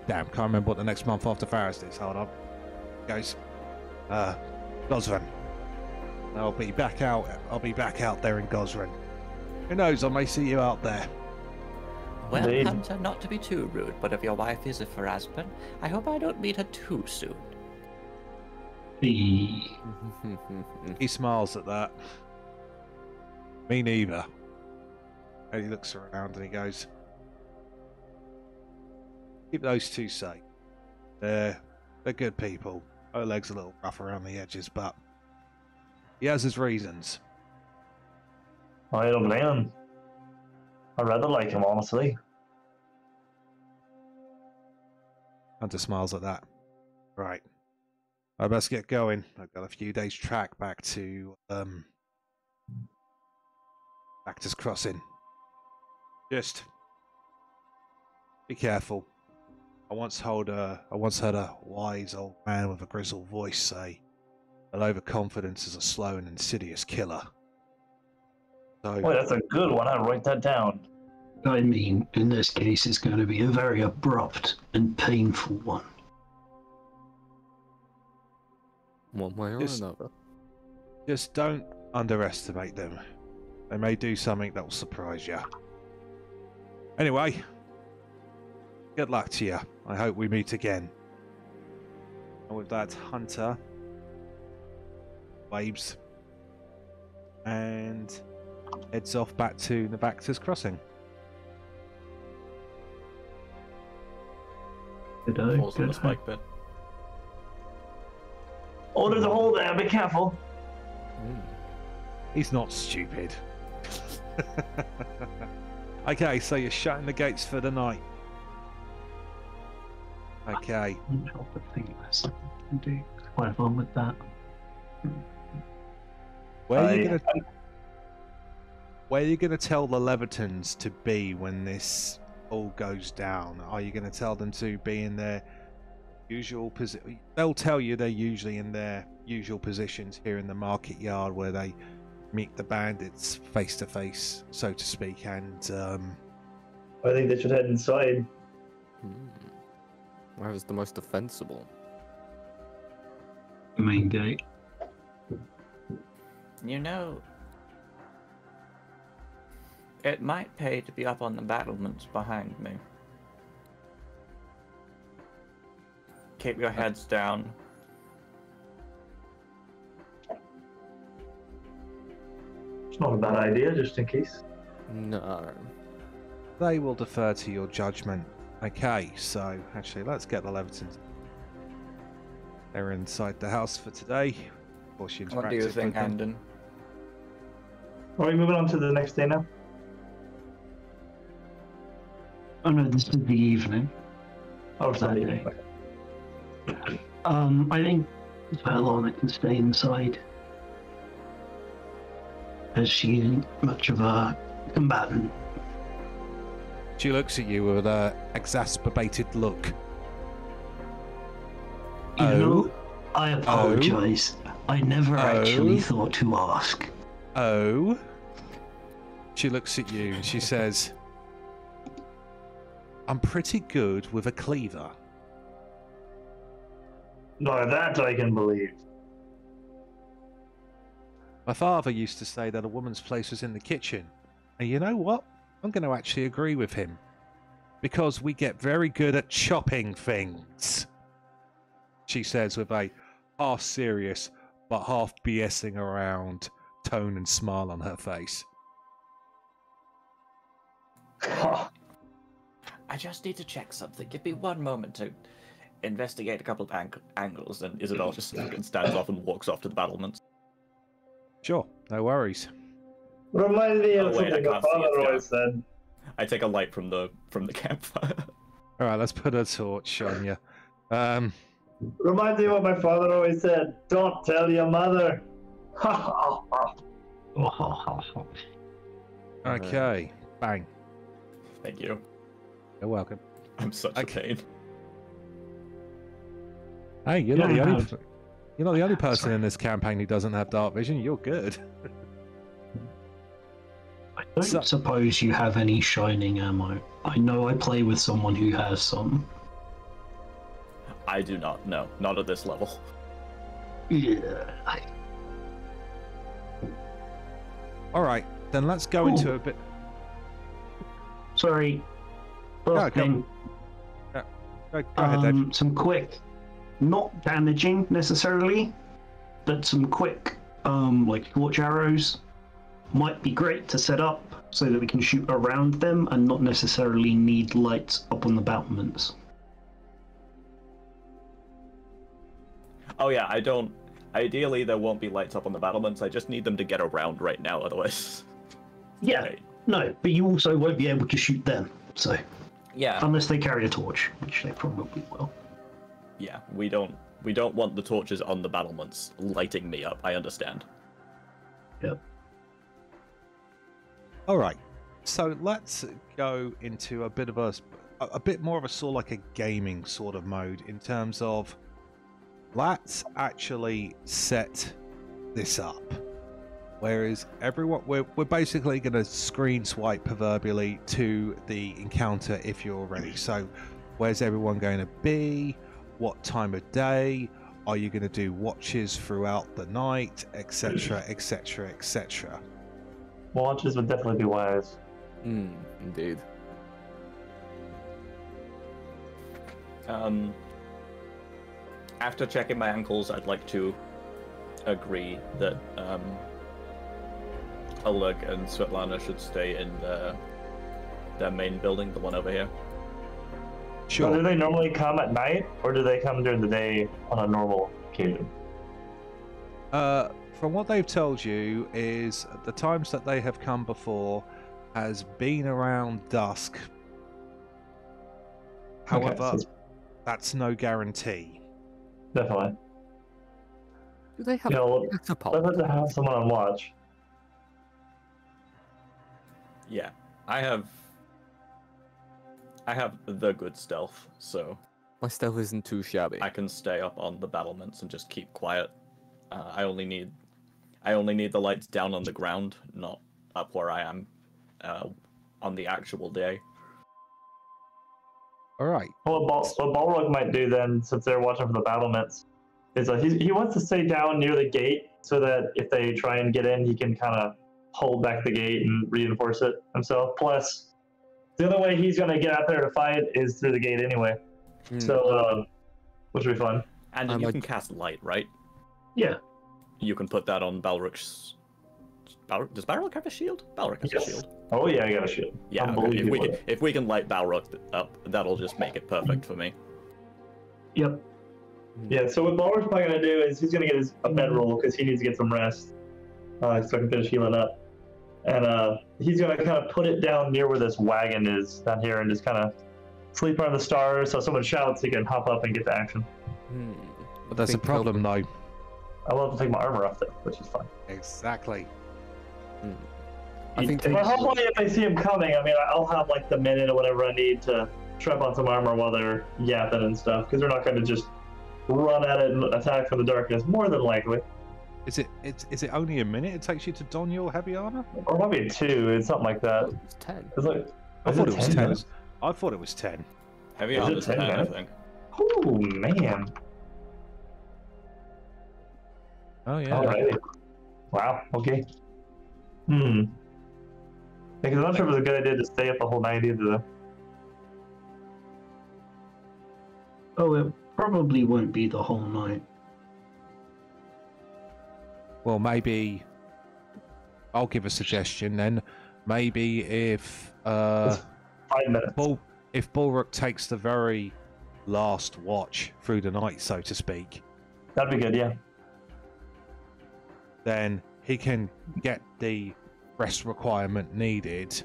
can't remember what the next month after Forest is. Hold on. Guys. Godwin. I'll be back out there in Godwin. Who knows, I may see you out there. Well, Indeed. Hunter, not to be too rude, but if your wife is a Pharasman, I hope I don't meet her too soon. He smiles at that. Me neither. And he looks around and he goes, keep those two safe. They're good people. Oleg's a little rough around the edges, but he has his reasons. I don't blame him. I rather like him, honestly. Hunter smiles at that. Right. I best get going. I've got a few days track back to Actors Crossing. Just be careful. I once heard a wise old man with a grizzled voice say that overconfidence is a slow and insidious killer. So, Boy, that's a good one. I'll write that down. I mean, in this case, it's going to be a very abrupt and painful one. One way or another. Just don't underestimate them. They may do something that will surprise you. Anyway, good luck to you. I hope we meet again. And with that, Hunter waves and heads off back to Navacta's crossing. Falls in the spike pit. Oh, there's a hole there. Be careful. He's not stupid. Okay, so you're shutting the gates for the night. Okay. I can't help but think there's something I can do. Quite fun with that. Where are you gonna tell the Levertons to be when this all goes down? Are you gonna tell them to be in their usual position? They'll tell you they're usually in their usual positions here in the market yard, where they meet the bandits face to face, so to speak. And I think they should head inside. Where is the most defensible? The main gate. You know, it might pay to be up on the battlements behind me. Keep your heads down. It's not a bad idea, just in case. No. they will defer to your judgment. Okay, so actually let's get the Levertons. They're inside the house for today. What do you think, Anden? Are we moving on to the next day now? Oh no, this is the evening. Oh, it's not the evening. I think Isobella can stay inside, as she isn't much of a combatant. She looks at you with an exasperated look. You know, I apologize. I never actually thought to ask. Oh? She looks at you and she says, I'm pretty good with a cleaver. Now that I can believe. My father used to say that a woman's place was in the kitchen. And you know what? I'm going to actually agree with him. Because we get very good at chopping things. She says with a half serious but half BSing around tone and smile on her face. I just need to check something. Give me one moment to investigate a couple of angles, and Isobella just stands off and walks off to the battlements. Sure, no worries. Remind me of something my father always said. I take a light from the campfire. All right, let's put a torch on you. Reminds me of what my father always said. Don't tell your mother. Okay, bang. Thank you. You're welcome. I'm such a pain. Hey, you're not the only person in this campaign who doesn't have dark vision. You're good. I don't suppose you have any shining ammo. I know I play with someone who has some. I do not. No, not at this level. Yeah. All right, then let's go into a bit. Sorry. Go ahead, Dave. Some quick, not damaging necessarily, but some quick, like torch arrows might be great to set up so that we can shoot around them and not necessarily need lights up on the battlements. Oh yeah, I don't. Ideally, there won't be lights up on the battlements. I just need them to get around right now, otherwise. Yeah. Right. No, but you also won't be able to shoot them. So. Yeah. Unless they carry a torch, which they probably will. Yeah, we don't want the torches on the battlements lighting me up. I understand. Yep. All right, so let's go into a bit more of a sort of like a gaming sort of mode in terms of let's actually set this up. Whereas everyone, we're basically going to screen swipe proverbially to the encounter if you're ready. So, where's everyone going to be? What time of day? Are you going to do watches throughout the night, etc., etc., etc.? Watches would definitely be wise. Indeed. After checking my ankles, I'd like to agree that Oleg and Svetlana should stay in their main building, the one over here. Sure. So do they normally come at night, or do they come during the day on a normal occasion? From what they've told you is the times that they have come before has been around dusk. However, Okay, so that's no guarantee. definitely. Do they have You know, a I'd like to have someone on watch. Yeah, I have the good stealth, so My stealth isn't too shabby. I can stay up on the battlements and just keep quiet. I only need the lights down on the ground, not up where I am on the actual day. All right. Well, what Balruk might do then, since they're watching from the battlements, is he wants to stay down near the gate so that if they try and get in, he can kind of hold back the gate and reinforce it himself. Plus, the only way he's going to get out there to fight is through the gate anyway. So, which will be fun. And you can cast light, right? Yeah. You can put that on Balruk's. Does Balruk have a shield? Balruk has a shield. Oh yeah, I got a shield. Yeah, if we can light Balruk up, that'll just make it perfect for me. Yep. Yeah, so what Balruk's probably going to do is he's going to get a bedroll because he needs to get some rest so I can finish healing up. And he's going to kind of put it down near where this wagon is down here and just kind of sleep under the stars so someone shouts he can hop up and get to action. But there's a problem though. I love to take my armor off though, which is fun. Exactly. I think But hopefully if they see him coming, I mean, I'll have like the minute or whatever I need to strap on some armor while they're yapping and stuff, because they're not going to just run at it and attack from the darkness, more than likely. Is it only a minute it takes you to don your heavy armor? Or maybe 2, it's something like that. it's 10. It's like, I thought it was 10. minutes? I thought it was 10. Heavy Is it armor's 10 10, I minutes? think. Oh man. Oh yeah. Alrighty. Wow, okay. Because I'm not sure if it was a good idea to stay up the whole night either though. Oh, it probably won't be the whole night. Well, maybe I'll give a suggestion then. Maybe if 5 minutes. if Balruk takes the very last watch through the night, so to speak, That'd be good, yeah. then he can get the rest requirement needed,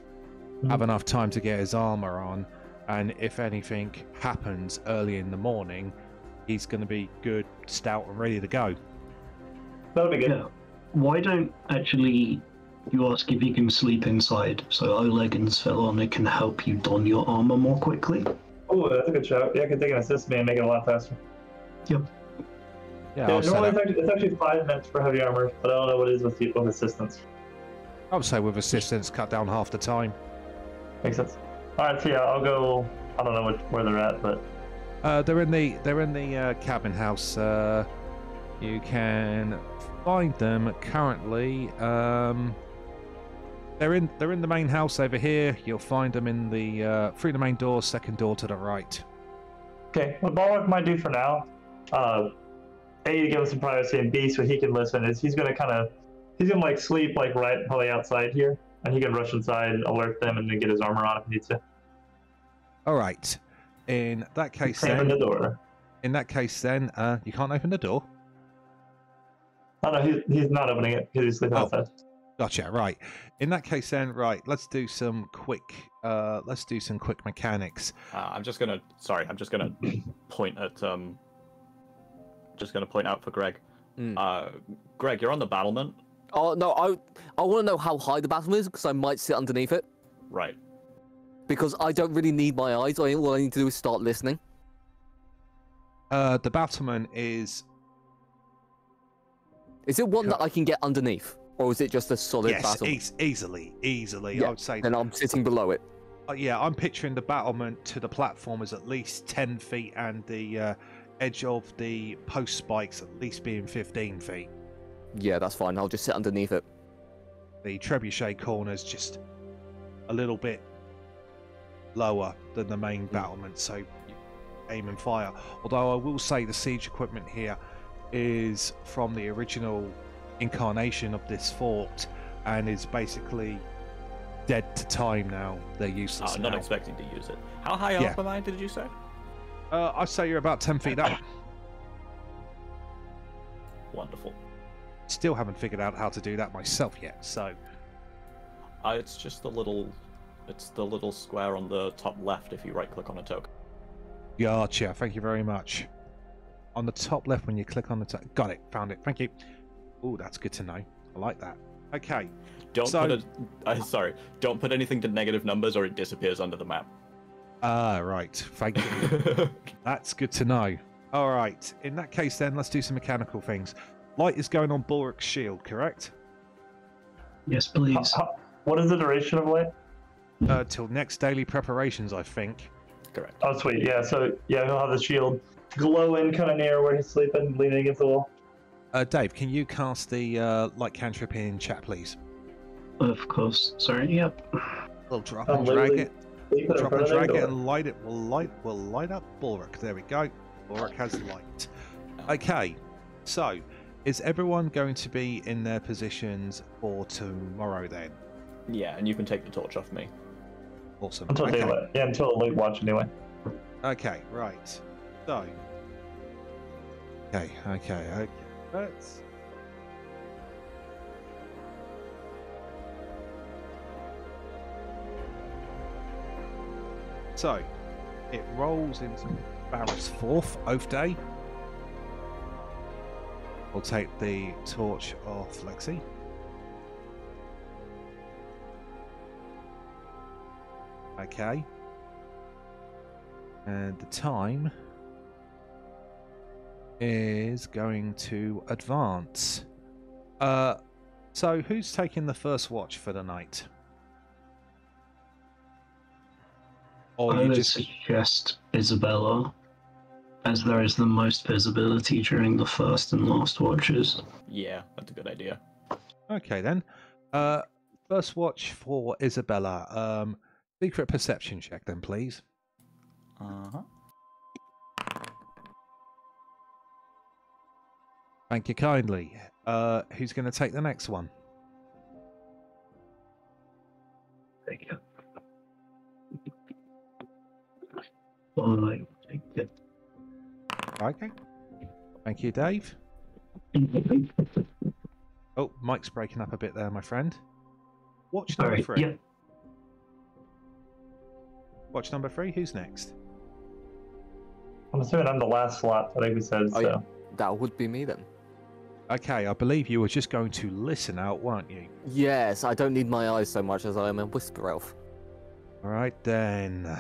have enough time to get his armor on, and if anything happens early in the morning, he's going to be good, stout, and ready to go. That'd be good. Yeah. Why don't actually you ask if you can sleep inside so Oleg and Svetlana can help you don your armor more quickly? Oh, that's a good shout. Yeah, I can take an assist me and make it a lot faster. Yep. Yeah, Yeah, I'll say normally that. it's actually 5 minutes for heavy armor, but I don't know what it is with assistance. I would say with assistance, cut down half the time. Makes sense. Alright, so yeah, I'll go. I don't know where they're at, but They're in the cabin house. You can find them currently. They're in the main house over here. You'll find them in the through the main door, second door to the right. okay. What Balruk might do for now, A, to give him some privacy, and B, so he can listen, is he's gonna like sleep like right probably outside here, and he can rush inside, alert them, and then get his armor on if he needs to. All right. In that case, Open the then. door. In that case, then you can't open the door. Oh no, he's not opening it because he's sleeping Oh. outside. Gotcha. Right. In that case, then, right. Let's do some quick. Let's do some quick mechanics. I'm just gonna point at just gonna point out for Greg. Greg, you're on the battlement. Oh no, I want to know how high the battlement is because I might sit underneath it. Right. Because I don't really need my eyes. All I need to do is start listening. The battlement is. Is it one that I can get underneath, Or is it just a solid Yes, battle? easily. Yeah, I would say. then I'm sitting below it. Yeah, I'm picturing the battlement to the platform as at least 10 feet, and the edge of the post spikes at least being 15 feet. Yeah, that's fine. I'll just sit underneath it. The trebuchet corner's just a little bit lower than the main battlement, so you aim and fire. Although I will say the siege equipment here is from the original incarnation of this fort and is basically dead to time now. They're useless I'm now. not expecting to use it. How high up am I, did you say? I'd say you're about 10 feet up. Wonderful. Still haven't figured out how to do that myself yet, so... It's just the little square on the top left if you right-click on a token. Gotcha, thank you very much. On the top left when you click on the... Got it, found it, thank you. Oh, that's good to know. I like that. Okay. Don't put anything to negative numbers or it disappears under the map. Right, thank you. That's good to know. All right, in that case then, let's do some mechanical things. Light is going on Balruk's shield, correct? Yes, please. What is the duration of light? Till next daily preparations, I think. Correct. Oh, sweet. Yeah, so yeah, he'll have the shield glowing kind of near where he's sleeping, leaning against the wall. Dave, can you cast the light cantrip in chat, please? Of course. Sorry. Yep. Little drop I'm and drag literally it. sleeping in Drop front and of the drag it door. and light it. Will light up Balruk. There we go. Balruk has light. Okay, so is everyone going to be in their positions for tomorrow then? Yeah, and you can take the torch off me. Awesome. Until Okay. daylight. Yeah, until late watch anyway. Okay, right. So. Okay. Let's. So, it rolls into Barrett's fourth oath day. We'll take the torch off Lexi. Okay. And the time is going to advance. So who's taking the first watch for the night? Or I you would just suggest Isobella, as there is the most visibility during the first and last watches. Yeah, that's a good idea. okay then. First watch for Isobella. Secret perception check then, please. Uh-huh. Thank you kindly. Who's going to take the next one? Thank you. Alright, take it. Okay. Thank you, Dave. Oh, Mike's breaking up a bit there, my friend. Watch number Alright, 3. yeah. Watch number 3. Who's next? I'm assuming I'm the last slot, I think we said, Oh, so. yeah. That would be me then. Okay, I believe you were just going to listen out, weren't you? Yes, I don't need my eyes so much as I am a whisper elf. All right then.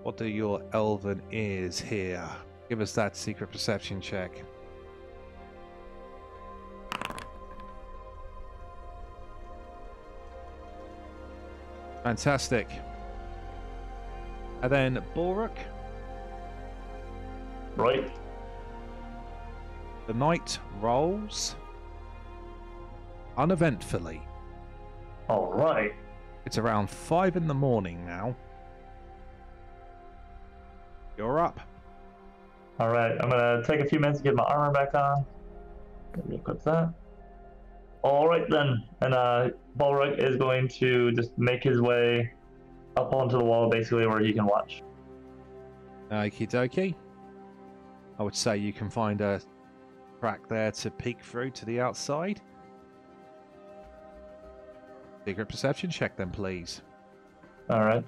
What do your elven ears hear? Give us that secret perception check. Fantastic. And then Balruk, Right. the night rolls uneventfully. All right. It's around 5 in the morning now. You're up. All right. I'm gonna take a few minutes to get my armor back on. Let me equip that. All right then. And Balruk is going to just make his way up onto the wall, basically where he can watch. Okie dokie. I would say you can find a crack there to peek through to the outside. Secret perception check then, please. All right.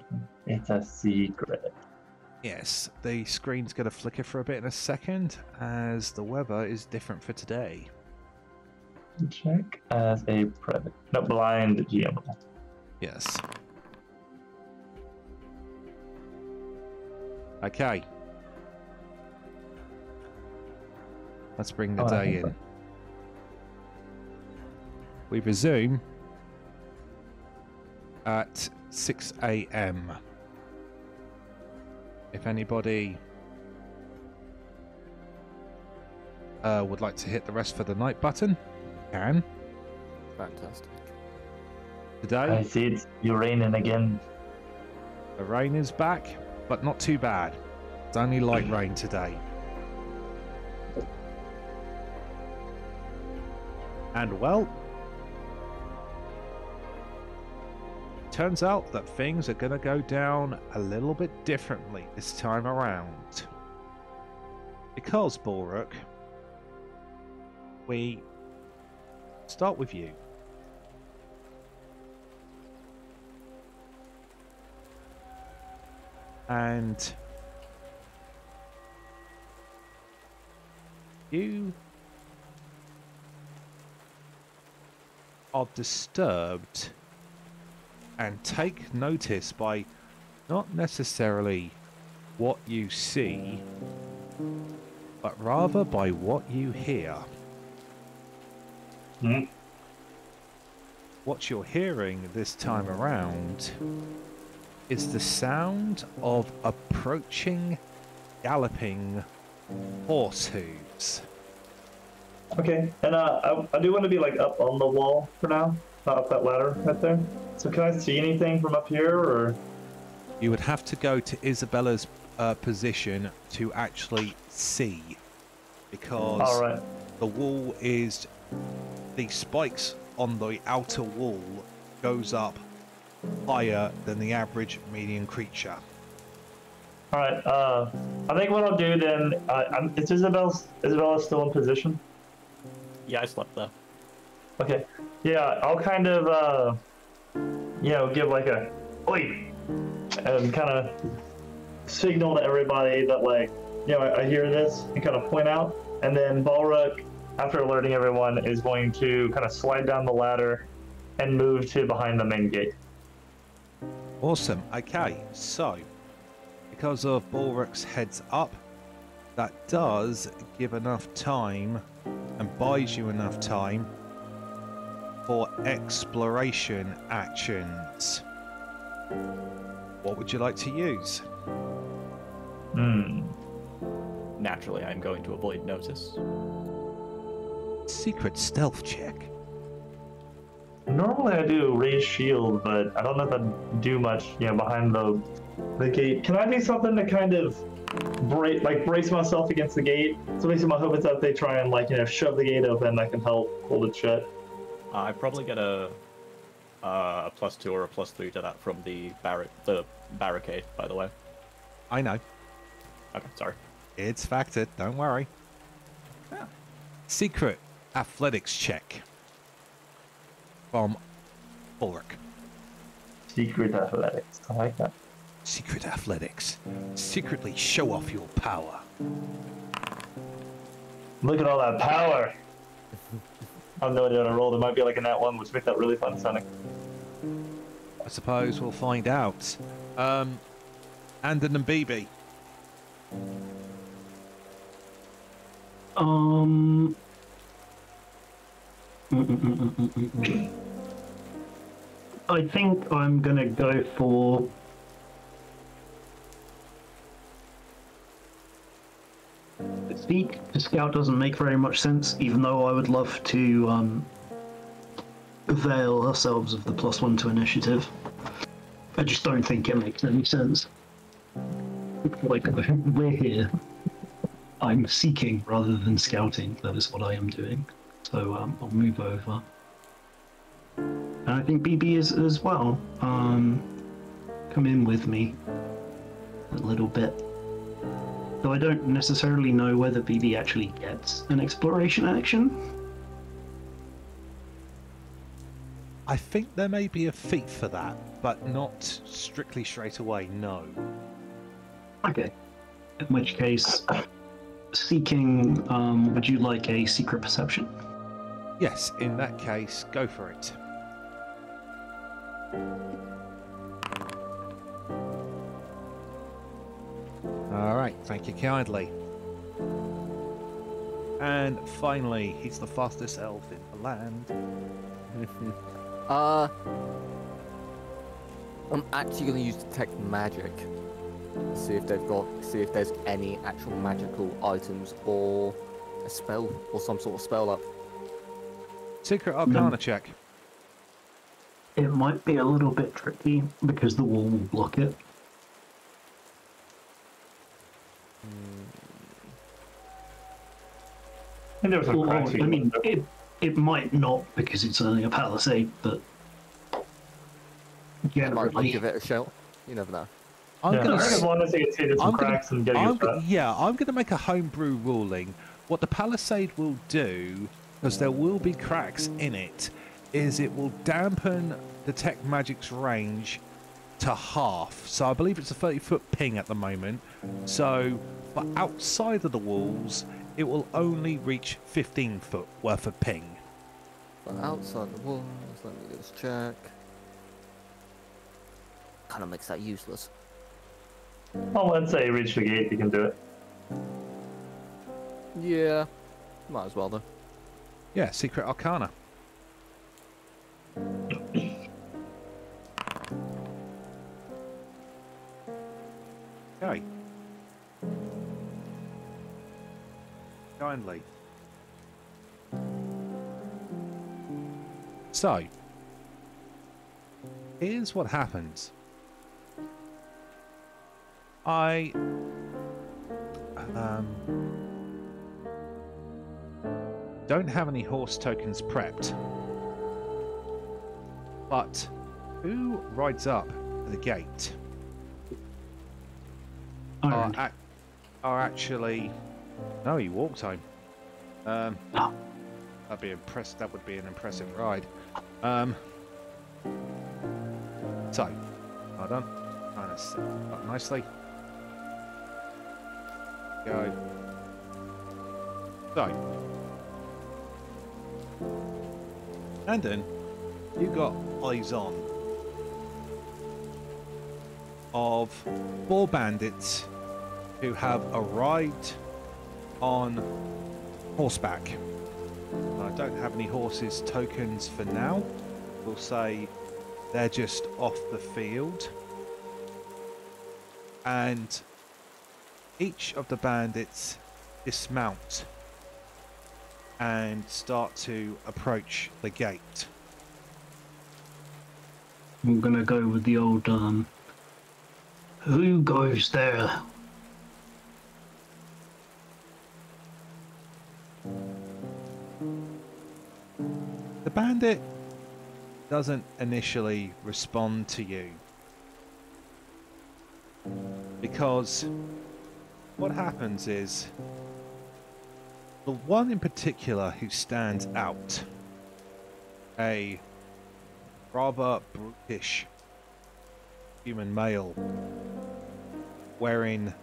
It's a secret. Yes, the screen's going to flicker for a bit in a second as the weather is different for today. Check as a private. No, blind GM. Yes. Okay. Let's bring the day in. we resume at 6 a.m. If anybody would like to hit the rest for the night button, can. Fantastic. I Today, see it's raining again. the rain is back, but not too bad. It's only light rain today. And well, turns out that things are going to go down a little bit differently this time around. Because, Balruk, we start with you. And you are disturbed and take notice by not necessarily what you see, but rather by what you hear. Hmm? What you're hearing this time around is the sound of approaching, galloping horse hooves. Okay, and I do want to be like up on the wall for now, not up that ladder right there. So can I see anything from up here, or? You would have to go to Isobella's position to actually see, because All right. the wall is, the spikes on the outer wall goes up higher than the average median creature. All right. I think what I'll do then, is Isabella still in position? Yeah, I slept there. Okay. Yeah, I'll kind of, give like a oi, and kind of signal to everybody that like, I hear this and kind of point out, and then Balruk, after alerting everyone, is going to kind of slide down the ladder and move to behind the main gate. Awesome. Okay, so because of Balruk's heads up, that does give enough time and buys you enough time for exploration actions. What would you like to use? Naturally, I'm going to avoid notice. Secret stealth check. Normally I do raise shield, but I don't know if I'd do much, behind the gate. Can I do something to kind of brace myself against the gate? So basically my hope is that they try and shove the gate open, I can help hold it shut. I probably get a +2 or a +3 to that from the barricade, by the way. I know. Okay, sorry. It's factored, don't worry. Yeah. Secret athletics check from Balruk. Secret athletics. I like that. Secret athletics. Secretly show off your power. Look at all that power. I have no idea how to roll. There might be like a nat 1, which make that really fun sounding. I suppose we'll find out. Anden and BB. I think I'm gonna go for Speak to scout doesn't make very much sense, even though I would love to avail ourselves of the +1 to initiative. I just don't think it makes any sense. Like, we're here. I'm seeking rather than scouting. That is what I am doing. So I'll move over. And I think BB is as well. Come in with me a little bit. Though I don't necessarily know whether BB actually gets an exploration action. I think there may be a feat for that, but not strictly straight away, no. Okay. In which case, seeking, would you like a secret perception? Yes, in that case, go for it. Alright, thank you kindly. And finally, he's the fastest elf in the land. I'm actually going to use detect magic. See if there's any actual magical items or a spell or some sort of spell up. Secret Arcana check. It might be a little bit tricky because the wall will block it. And there was some cracks. I mean, it might not because it's only a palisade, but I might generally, give it a shout. You never know. I'm Yeah, gonna. I think as long as you can see there's some cracks and getting I'm it back. yeah, I'm going to make a homebrew ruling. What the palisade will do, because there will be cracks in it, is it will dampen detect magic's range to half. So I believe it's a 30-foot ping at the moment. So, but outside of the walls, it will only reach 15-foot worth of ping. But outside the walls, let me just check. Kind of makes that useless. Well, let's say you reach the gate, you can do it. Yeah, might as well though. Yeah, Secret Arcana. Okay. Kindly. So, here's what happens. I don't have any horse tokens prepped, but who rides up to the gate Iron. are actually... No, he walked home. Oh. That'd be impressed. That would be an impressive ride. So, hold on. Trying to set it up nicely. Go. So, Anden, you got eyes on of 4 bandits who have arrived on horseback. I don't have any horses tokens for now. We'll say they're just off the field. And each of the bandits dismount and start to approach the gate. I'm gonna go with the old who goes there? The bandit doesn't initially respond to you because what happens is the one in particular who stands out, a rather brutish human male wearing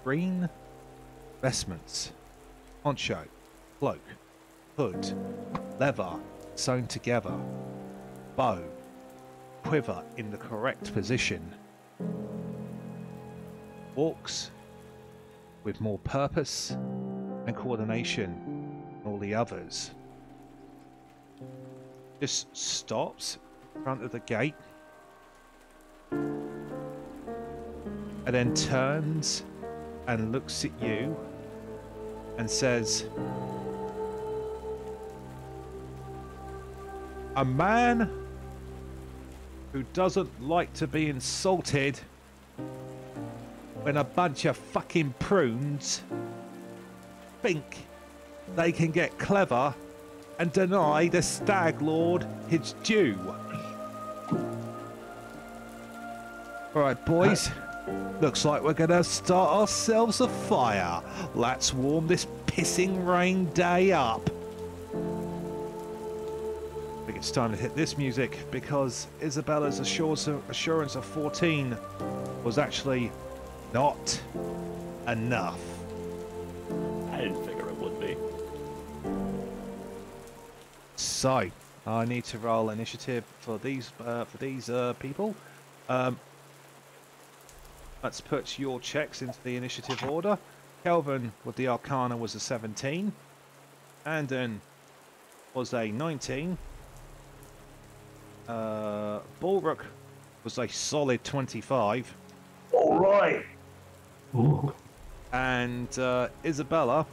green vestments, poncho, cloak, hood, leather sewn together, bow, quiver in the correct position, walks with more purpose and coordination than all the others. Just stops in front of the gate and then turns and looks at you and says, "A man who doesn't like to be insulted when a bunch of fucking prunes think they can get clever and deny the Stag Lord his due." Alright, boys. Looks like we're gonna start ourselves a fire. Let's warm this pissing rain day up. I think it's time to hit this music because Isabella's assurance of 14 was actually not enough. I didn't figure it would be. So, I need to roll initiative for these people. Let's put your checks into the initiative order. Kelvhan with the Arcana was a 17. Anden was a 19. Balruk was a solid 25. All right. Ooh. And Isobella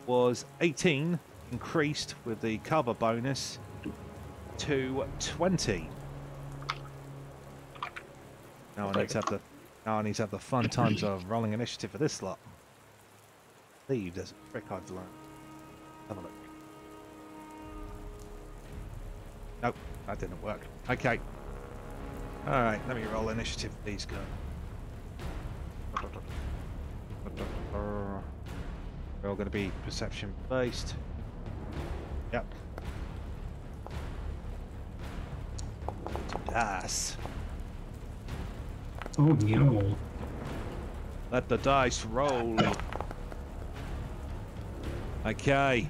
was 18, increased with the cover bonus to 20. Now I need to have the fun times of rolling initiative for this lot. Leave, there's a trick I've learned. Have a look. Nope, that didn't work. Okay. Alright, let me roll initiative for these guys. They're all going to be perception based. Yep. Dice. Oh no. Let the dice roll. Okay.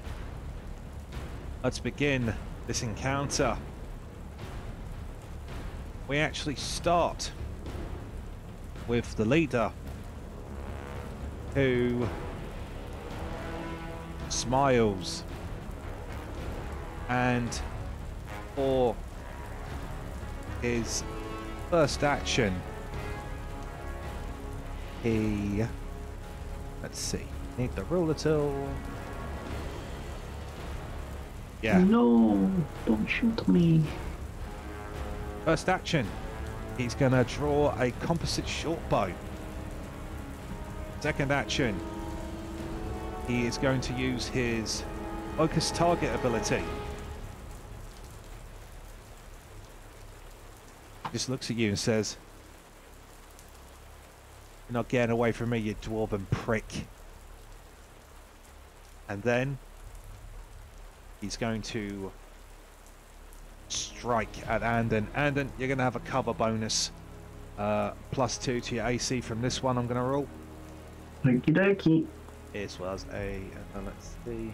Let's begin this encounter. We actually start with the leader, who smiles, and for his first action he, let's see, need the ruler tool. Yeah. No, don't shoot me. First action, he's gonna draw a composite short bow. Second action, he is going to use his focus target ability. Just looks at you and says, "You're not getting away from me, you dwarven prick." And then he's going to strike at Anden. Anden, you're going to have a cover bonus. +2 to your AC from this one I'm going to roll. Okie dokie. This was a... let's see.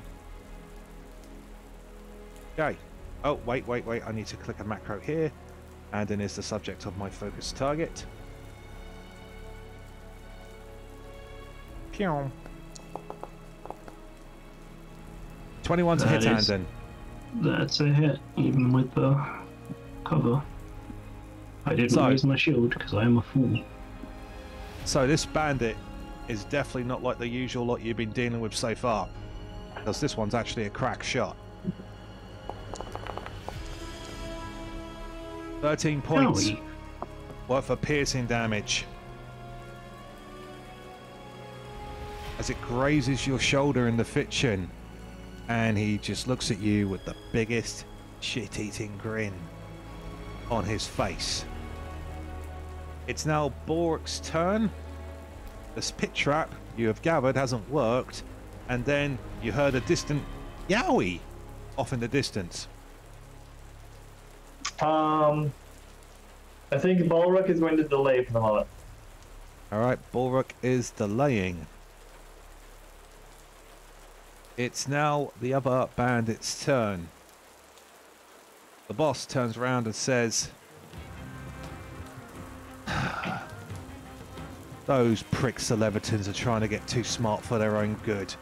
Okay. Oh, wait. I need to click a macro here. Anden is the subject of my focus target. Pew. 21 to hit Anden. That's a hit, even with the cover. I didn't raise my shield because I am a fool. So this bandit is definitely not like the usual lot you've been dealing with so far, because this one's actually a crack shot. 13 points worth of piercing damage as it grazes your shoulder in the fitchin, and he just looks at you with the biggest shit-eating grin on his face. It's now Balruk's turn. This pit trap you have gathered hasn't worked, and then you heard a distant yowie off in the distance. I think Balruk is going to delay for the moment. Alright, Balruk is delaying. It's now the other bandit's turn. The boss turns around and says, "Those pricks the Levitons are trying to get too smart for their own good.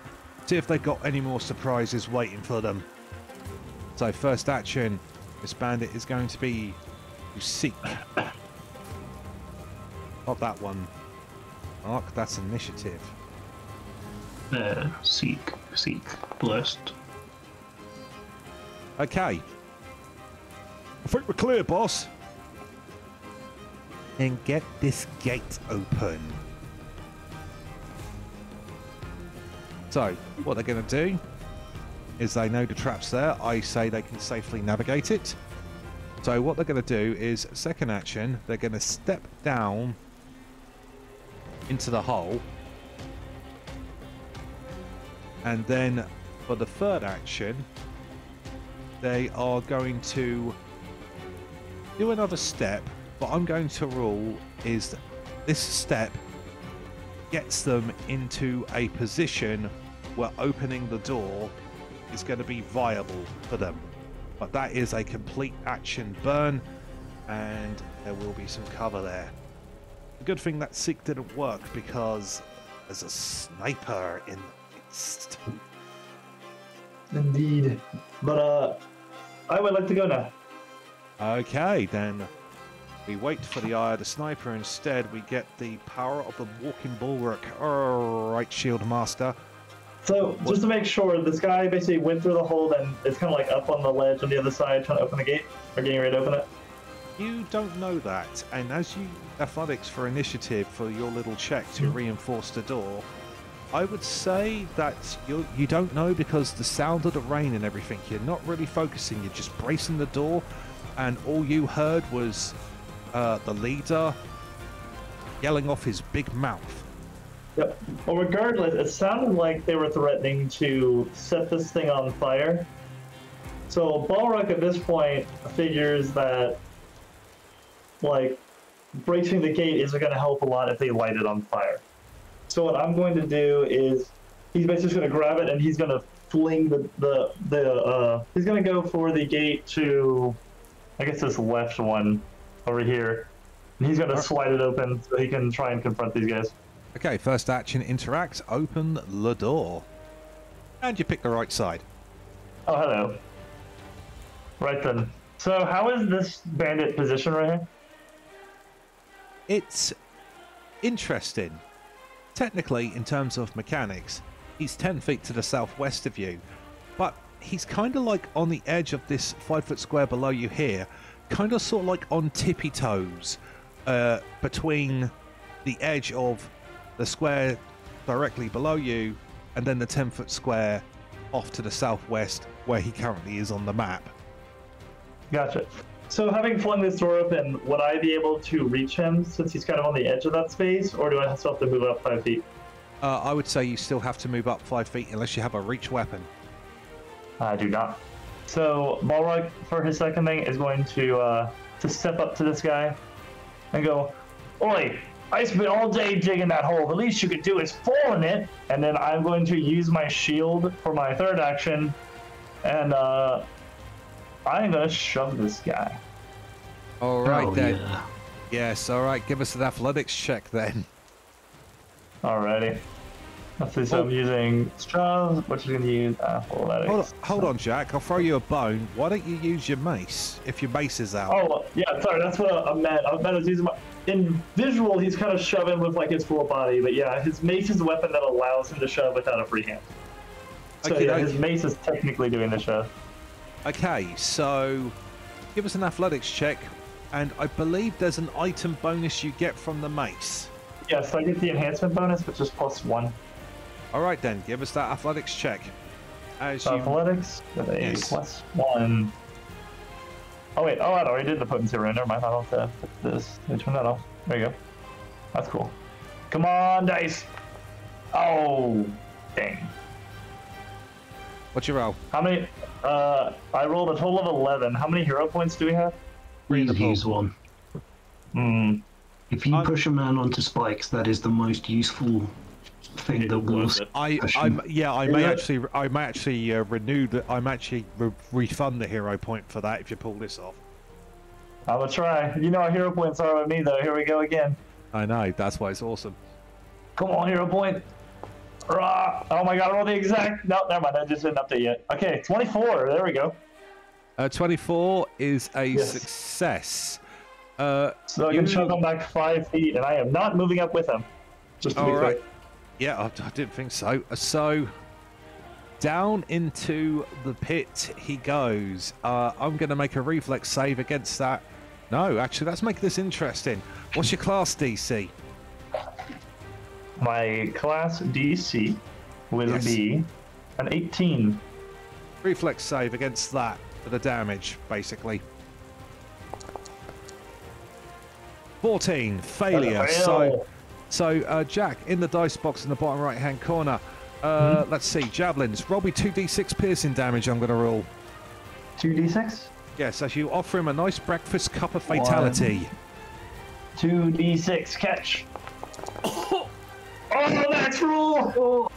See if they got any more surprises waiting for them." So first action, this bandit is going to be to seek. Not that one. Mark, that's initiative. Seek, blessed. Okay. I think we're clear, boss. And get this gate open. So, what they're going to do is they know the trap's there. I say they can safely navigate it. So what they're going to do is, second action, they're going to step down into the hole. And then for the third action, they are going to do another step. What I'm going to rule is that this step gets them into a position where opening the door is going to be viable for them. But that is a complete action burn, and there will be some cover there. The good thing that Seek didn't work, because there's a sniper in the midst. Indeed. But I would like to go now. Okay, then we wait for the eye of the sniper. Instead, we get the power of the walking Balruk. Alright, Shield Master. So, just to make sure, this guy basically went through the hole and it's kind of like up on the ledge on the other side trying to open the gate, or getting ready to open it. You don't know that, and as you athletics for initiative for your little check to reinforce the door, I would say that you don't know because the sound of the rain and everything, you're not really focusing, you're just bracing the door, and all you heard was the leader yelling off his big mouth. Yep. Well, regardless, it sounded like they were threatening to set this thing on fire. So Balruk at this point figures that, like, bracing the gate isn't going to help a lot if they light it on fire. So what I'm going to do is he's basically going to grab it and he's going to fling he's going to go for the gate to, I guess, this left one over here. And he's going to slide it open so he can try and confront these guys. Okay, first action, interact, open the door. And you pick the right side. Oh, hello. Right then. So how is this bandit positioned right here? It's interesting. Technically, in terms of mechanics, he's 10 feet to the southwest of you, but he's kind of like on the edge of this 5-foot square below you here, kind of sort of like on tippy toes between the edge of the square directly below you and then the 10-foot square off to the southwest where he currently is on the map. Gotcha. So having flung this door open, would I be able to reach him since he's kind of on the edge of that space, or do I still have to move up 5 feet? I would say you still have to move up 5 feet unless you have a reach weapon. I do not. So Balruk, for his second thing, is going to step up to this guy and go, "Oi, I spent all day digging that hole. The least you could do is fall in it." And then I'm going to use my shield for my third action, and I'm going to shove this guy. All right, then. Yeah. Yes, all right. Give us an athletics check then. Alrighty. Let's see, so I'm using shove, which is going to use athletics. Hold on, Jack. I'll throw you a bone. Why don't you use your mace if your mace is out? Oh, yeah, sorry, that's what I meant. I meant to use my... In visual, he's kind of shoving with like his full body, but yeah, his mace is a weapon that allows him to shove without a free hand. So Okay, yeah, his mace is technically doing the shove. Okay, so give us an athletics check, and I believe there's an item bonus you get from the mace. Yeah, so I get the enhancement bonus, which is +1. All right, then, give us that athletics check. As you... Athletics with a Yes. +1. Oh wait, I already did the potency rune. Never mind, I'll have to fix this. Let me turn that off. There you go. That's cool. Come on, dice. Oh, dang. What's your roll? How many? I rolled a total of 11. How many hero points do we have? Three in the Please use one. If you push a man onto spikes, that is the most useful thing that will. I may actually renew the. I'm actually refund the hero point for that if you pull this off. I'm gonna try. You know how hero points are with me, though. Here we go again. I know. That's why it's awesome. Come on, hero point. Rah! Oh my god, I rolled the exact. No, never mind. I just didn't update yet. Okay, 24. There we go. 24 is a Yes. success. So I can shove him back 5 feet, and I am not moving up with him. Just to be All clear. right. Yeah, I didn't think so. So down into the pit he goes. I'm going to make a reflex save against that. No, actually, let's make this interesting. What's your class DC? My class DC will Yes. be an 18. Reflex save against that for the damage, basically. 14, failure. So Jack, in the dice box in the bottom right-hand corner, let's see, javelins. Roll me 2d6 piercing damage. I'm going to roll. 2d6? Yes, as you offer him a nice breakfast cup of fatality. 2d6 catch. Oh, that's roll!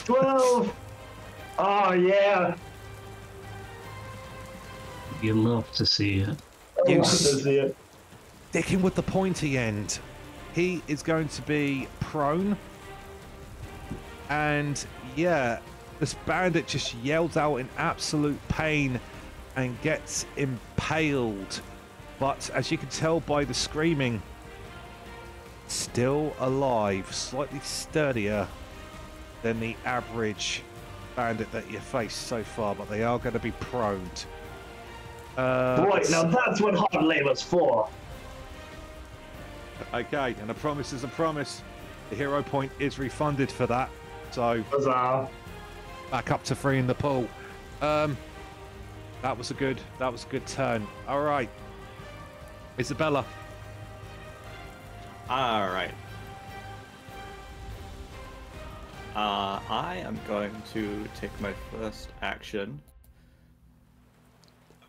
12! Oh, yeah! You love to see it. I You love to see it. Stick him with the pointy end. He is going to be prone. And, yeah, This bandit just yells out in absolute pain and gets impaled. But as you can tell by the screaming, still alive, slightly sturdier than the average bandit that you faced so far, but they are going to be pruned. Right, now that's what hard labor's for. Okay, and a promise is a promise. The hero point is refunded for that, so Huzzah. back up to 3 in the pool. That was a good turn. All right, Isobella. All right. I am going to take my first action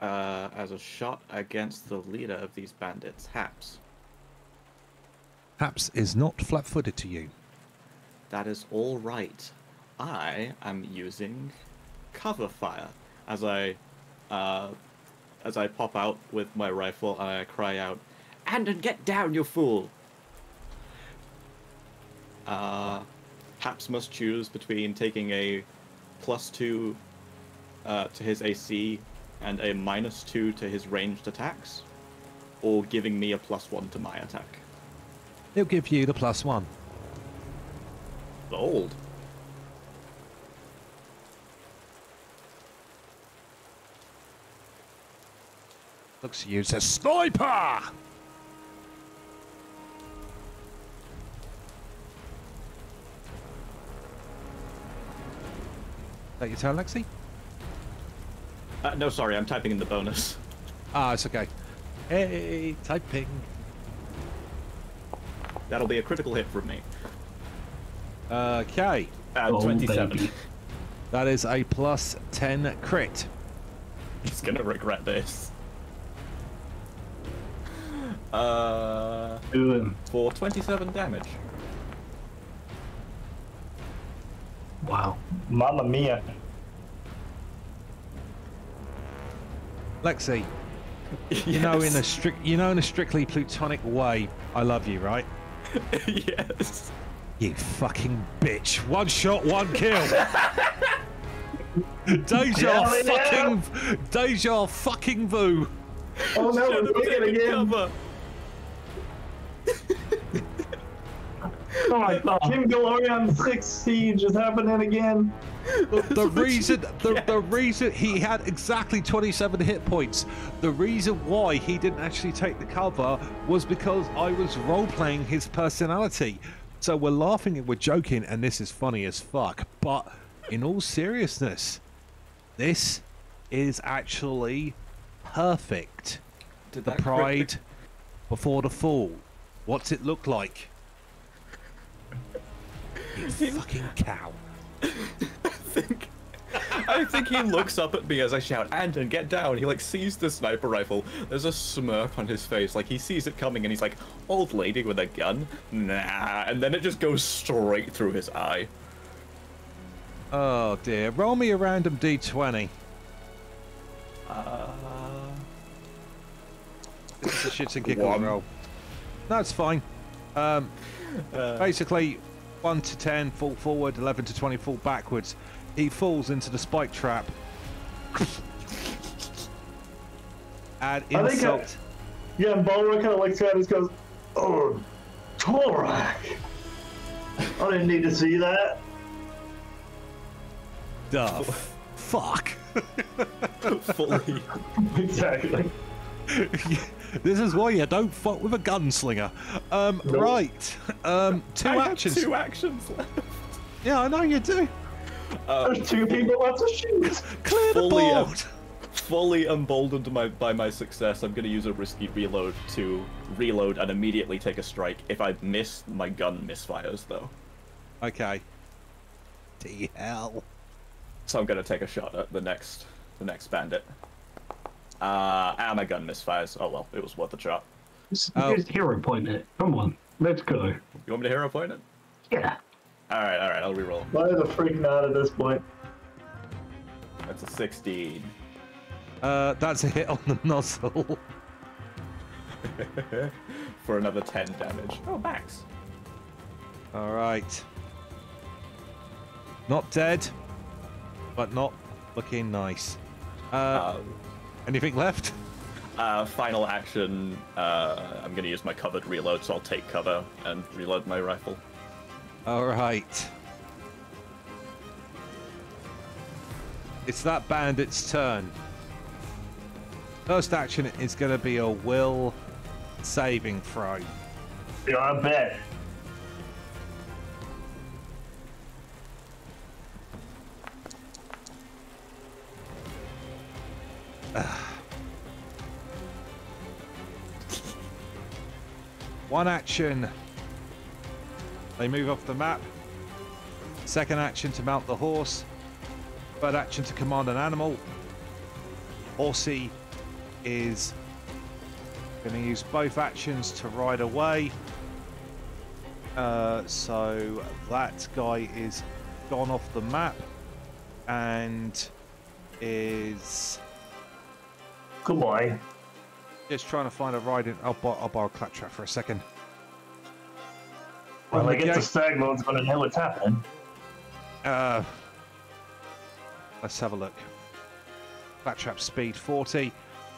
as a shot against the leader of these bandits, Haps. Haps is not flat-footed to you. That is all right. I am using cover fire as I pop out with my rifle and I cry out, "Anden, get down, you fool!" Haps must choose between taking a +2 to his AC and a -2 to his ranged attacks, or giving me a +1 to my attack. He'll give you the +1. Bold. Looks at you, says, "Sniper!" Is that your turn, Lexi? No, sorry, I'm typing in the bonus. Ah, it's okay. Hey, typing. That'll be a critical hit from me. Okay. 27. Baby. That is a +10 crit. He's gonna regret this. Do him. For 27 damage. Wow. Mamma mia. Lexi, Yes. you know in a strictly plutonic way, I love you, right? Yes. You fucking bitch. One shot, one kill. Deja fucking vu. Oh no, we're doing it again. Cover. Oh my god. Kim Galorian 6 Siege is happening again. The reason he had exactly 27 hit points, the reason why he didn't actually take the cover was because I was role-playing his personality. So we're laughing and we're joking, and this is funny as fuck. But in all seriousness, this is actually perfect. Did The that pride before the fall. What's it look like? You fucking cow. I think he looks up at me as I shout, "Anden, get down!" He like sees the sniper rifle. There's a smirk on his face, like he sees it coming, and he's like, "Old lady with a gun? Nah!" And then it just goes straight through his eye. Oh dear. Roll me a random d20. This is a shits and giggles One. roll. That's fine. Basically, 1 to 10 fall forward, 11 to 20 fall backwards. He falls into the spike trap. Add I think insult. Yeah, and Balruk kind of looks at it and goes, "Oh, Torak. I didn't need to see that." Duh. Fuck. Fully. Exactly. This is why you don't fuck with a gunslinger. Right. Two I have actions. 2 actions left. Yeah, I know you do. There's 2 people left to shoot. Clear the Fully, board. Fully emboldened by my success, I'm gonna use a risky reload to reload and immediately take a strike. If I miss, my gun misfires though. Okay. The hell. So I'm gonna take a shot at the next bandit. And my gun misfires. Oh well, it was worth a shot. Just Oh. hero point it. Come on. Let's go. You want me to hero point it? Yeah. Alright, I'll reroll. Why are the freaking out at this point? That's a 16. That's a hit on the nozzle. For another 10 damage. Oh, max. All right. Not dead. but not looking nice. Anything left? Final action. I'm gonna use my covered reload, so I'll take cover and reload my rifle. All right. It's that bandit's turn. First action is going to be a will saving throw. Yeah, I bet. One action. They move off the map. Second action to mount the horse. Third action to command an animal. Horsey is going to use both actions to ride away. So that guy is gone off the map and is Goodbye. just trying to find a riding. I'll borrow a claptrap for a second. Well, I guess the stag mode's gonna know what's happening. Let's have a look. Claptrap speed 40.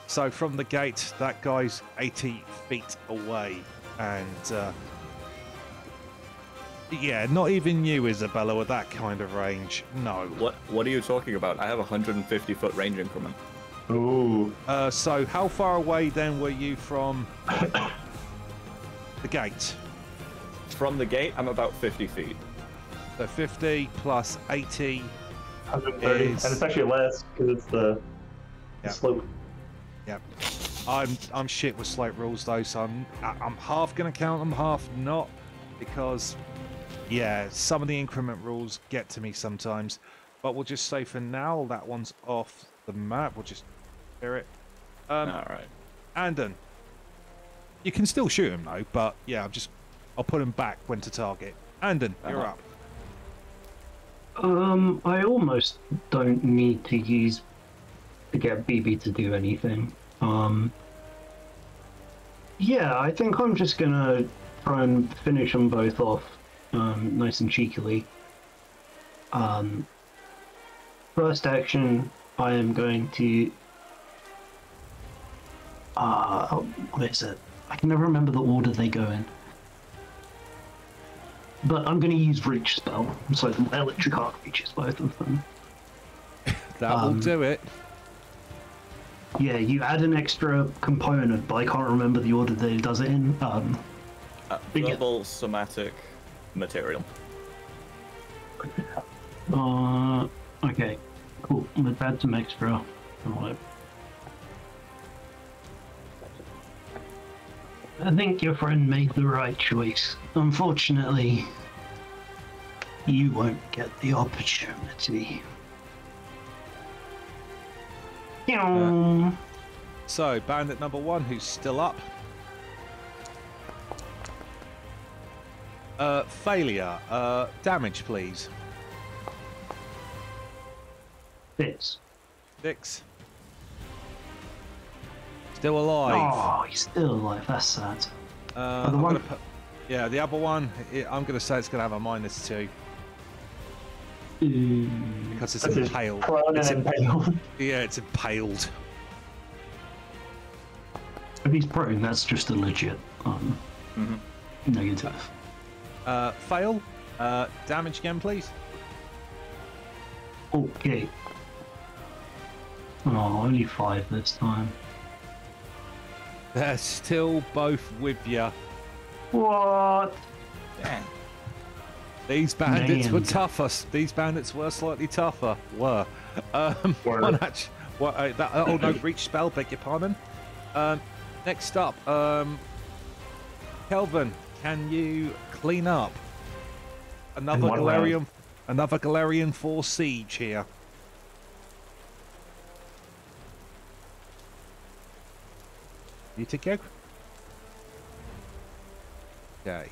So from the gate, that guy's 80 feet away. And yeah, not even you, Isobella, with that kind of range. No. What are you talking about? I have a 150-foot range increment. Ooh. So how far away then were you from the gate? From the gate, I'm about 50 feet. So 50 plus 80. 130. And it's actually less because it's the slope. Yep. I'm shit with slope rules though, so I'm half gonna count them, half not, because yeah, some of the increment rules get to me sometimes. But we'll just say for now that one's off the map. We'll just clear it. All right. Anden, you can still shoot him though, but yeah, I'll put him back when to target. Anden, you're up. I almost don't need to get BB to do anything. Yeah, I think I'm just gonna try and finish them both off, nice and cheekily. First action, I am going to, what is it? I can never remember the order they go in. But I'm going to use Reach spell, so the electric arc reaches both of them. That will do it. Yeah, you add an extra component, but I can't remember the order that it does it in. Verbal somatic material. Okay, cool. I'm going to add some extra. I think your friend made the right choice. Unfortunately, you won't get the opportunity. So, bandit number 1, who's still up. Failure. Damage, please. 6. 6. Still alive. Oh, he's still alive. That's sad. Yeah, the other one, I'm going to say it's going to have a -2. Because it's impaled. Yeah, it's impaled. If he's prone, that's just a legit negative. Fail. Damage again, please. Okay. Oh, only 5 this time. They're still both with you. What? Damn. These bandits were tougher. These bandits were slightly tougher. One actually. Oh no, reach spell. Beg your pardon. Next up, Kelvhan, can you clean up another Galarian 4 siege here? You to go? Okay.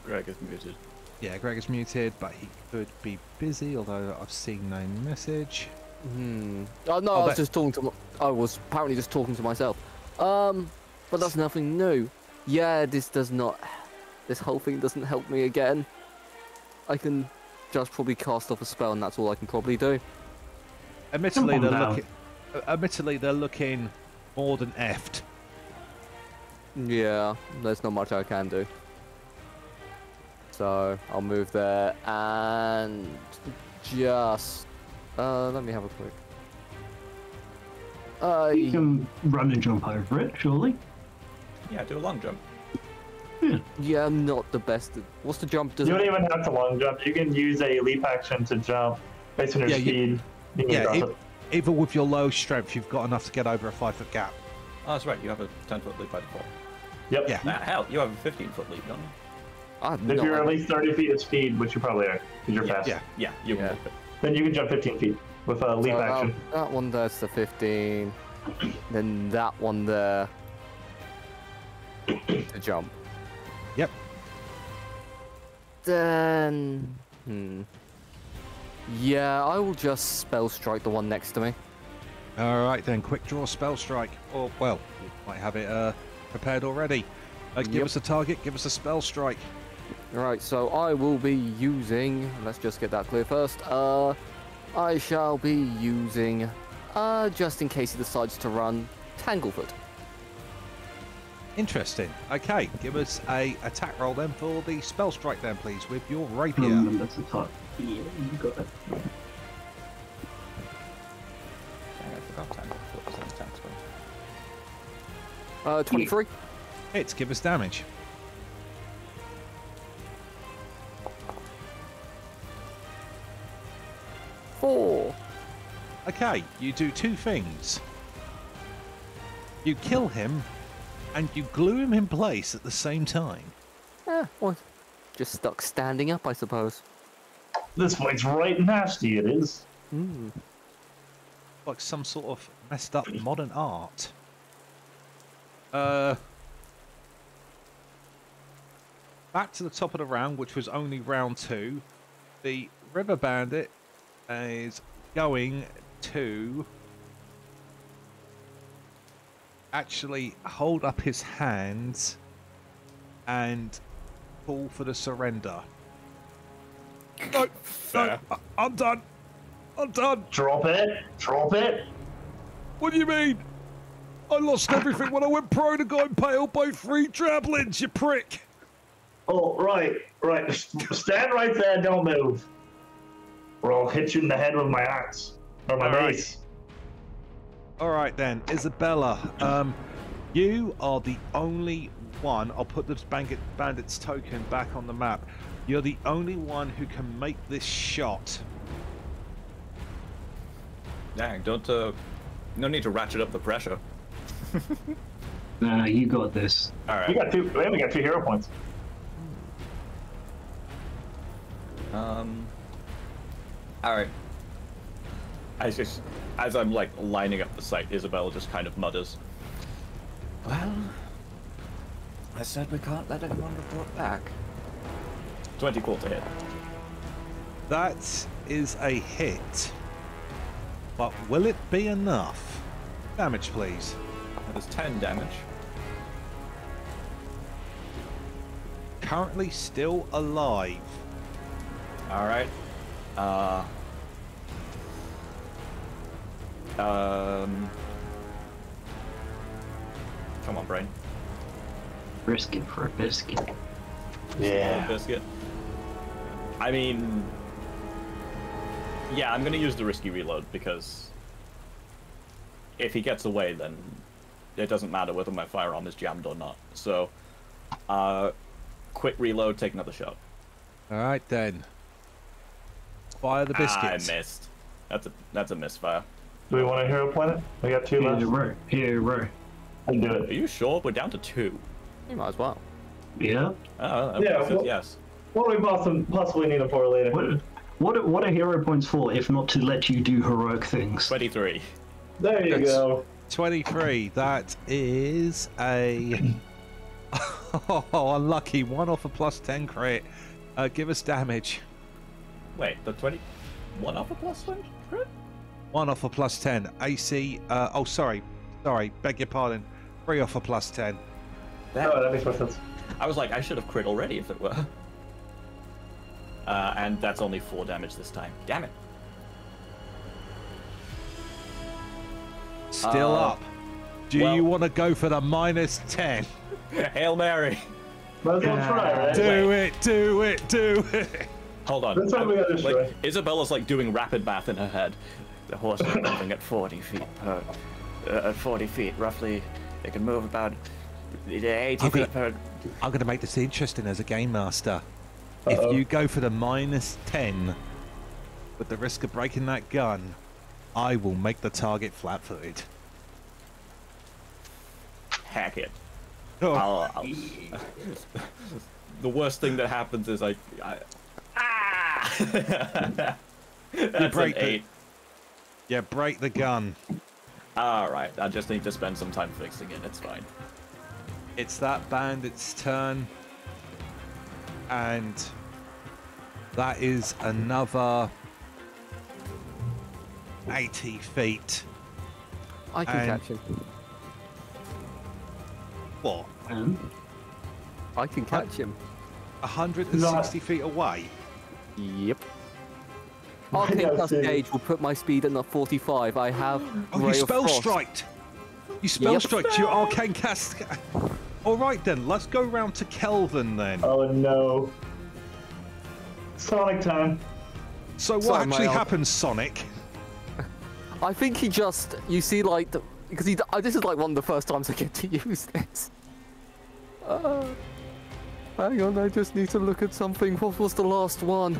Greg is muted. Yeah, Greg is muted, but he could be busy, although I've seen no message. Oh no, I was just talking to. I was apparently just talking to myself. But that's nothing new. Yeah, this whole thing doesn't help me again. I can just probably cast off a spell, and that's all I can probably do. Admittedly, Jump on they're looking more than effed. Yeah, there's not much I can do. So I'll move there and just let me have a quick. You can run and jump over it, surely. Yeah, do a long jump. Yeah, I'm not the best. What's the jump? You don't even have to long jump. You can use a leap action to jump based on your speed. Even with your low strength, you've got enough to get over a 5-foot gap. Oh, that's right. You have a 10-foot leap by default. Yep. Yeah. Hell, you have a 15-foot leap, don't you? If you're at least 30 feet of speed, which you probably are, because you're fast. Yeah, you can move it. Then you can jump 15 feet with a leap action. That one there's the 15. Then that one there to jump. Yep. Then yeah, I will just spell strike the one next to me. All right then, quick draw spell strike. Or well, you might have it prepared already. Give us a target. Give us a spell strike. Right, so I will be using. Let's just get that clear first. I shall be using, just in case he decides to run, Tanglefoot. Interesting. Okay, give us a attack roll then for the spell strike then, please, with your rapier. That's a top. Yeah, you got it. I forgot 10-foot. 23. Hits. Give us damage. Four. Okay, you do two things. You kill him, and you glue him in place at the same time. Well, just stuck standing up, I suppose. This fight's right nasty, it is. Like some sort of messed up modern art. Back to the top of the round, which was only round 2. The River Bandit is going to actually hold up his hands and call for the surrender. No, no, I'm done. I'm done. Drop it. Drop it. What do you mean? I lost everything when I went prone and got impaled by 3 trampolines, you prick. Oh, right. Stand right there. Don't move. Or I'll hit you in the head with my axe. Or my mace. All right then, Isobella. You are the only one. I'll put the bandit's token back on the map. You're the only one who can make this shot. Dang, no need to ratchet up the pressure. Nah, you got this. All right. We only got 2 hero points. All right. As I'm like lining up the sight, Isobella just kind of mutters. Well, I said we can't let anyone report back. 20 cool to hit. That is a hit. But will it be enough? Damage, please. That is 10 damage. Currently still alive. All right. Come on, brain. Risk it for a biscuit. Yeah. Biscuit. I mean, yeah, I'm gonna use the risky reload because if he gets away, then it doesn't matter whether my firearm is jammed or not. So, quick reload, take another shot. All right then. Fire the biscuits. I missed. That's a misfire. Do we want a hero point it? We got 2 left. Hero. I can do Are it. you sure? We're down to 2. You might as well. Yeah. Oh, Yeah, okay, well- yes. What do we possibly need them for later? What are hero points for if not to let you do heroic things? 23. There you go. 23. That is a... Oh, unlucky. 1 off a +10 crit. Give us damage. Wait, the 21 off a +1 crit? 1 off a +10. AC... oh, sorry. Beg your pardon. 3 off a +10. Oh, that makes more sense. I was like, I should have crit already if it were. And that's only 4 damage this time. Damn it. still up? Do you want to go for the -10? Hail Mary. Might as well try, right? Do it. Hold on. That's what we gotta try. Like, Isabella's like doing rapid math in her head. The horse is moving at 40 feet per. At 40 feet, roughly, they can move about 80 feet per. I'm going to make this interesting as a game master. Uh-oh. If you go for the -10, with the risk of breaking that gun, I will make the target flat-footed. Hack it. Oh. I'll the worst thing that happens is That's break an 8. Yeah, break the gun. Alright, I just need to spend some time fixing it, it's fine. It's that bandit's turn. And that is another 80 feet. I can And- catch him. What? I can catch him. 160 feet away? Yep. Arcane Yeah, Plus dude. Gauge will put my speed at 45. I have Oh, you Ray of spell Frost. striked! You spell Yep. striked your arcane cast. Alright then, let's go round to Kelvhan then. Oh no. Sonic time. So what Sorry, actually my happens, Sonic? I think he just, you see, like, because this is like one of the first times I get to use this. Hang on, I just need to look at something. What was the last one?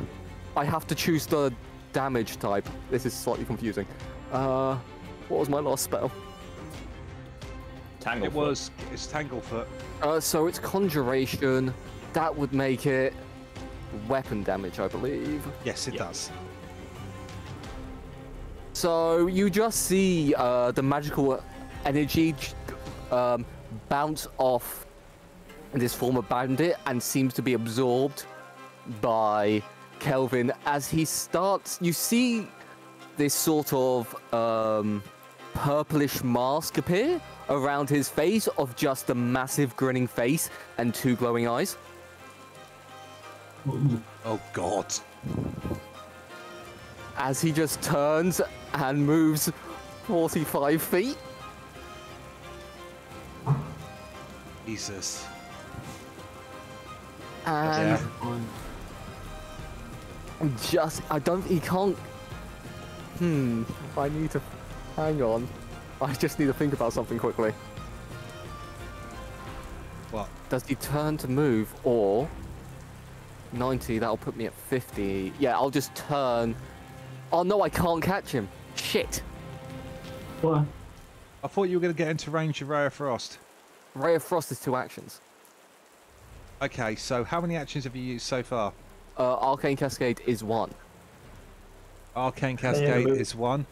I have to choose the damage type. This is slightly confusing. What was my last spell? Tanglefoot. It's Tanglefoot. So it's Conjuration. That would make it weapon damage, I believe. Yes, it does. So you just see the magical energy bounce off this former bandit and seems to be absorbed by Kelvhan as he starts. You see this sort of purplish mask appear around his face of just a massive grinning face and 2 glowing eyes. Oh God. As he just turns and moves 45 feet. Jesus. And he can't. I need to, hang on. I just need to think about something quickly. What? Does he turn to move or 90, that'll put me at 50. Yeah, I'll just turn. Oh no, I can't catch him. Shit. What? I thought you were going to get into range of Ray of Frost. Ray of Frost is 2 actions. Okay, so how many actions have you used so far? Arcane Cascade is 1. Arcane Cascade is 1.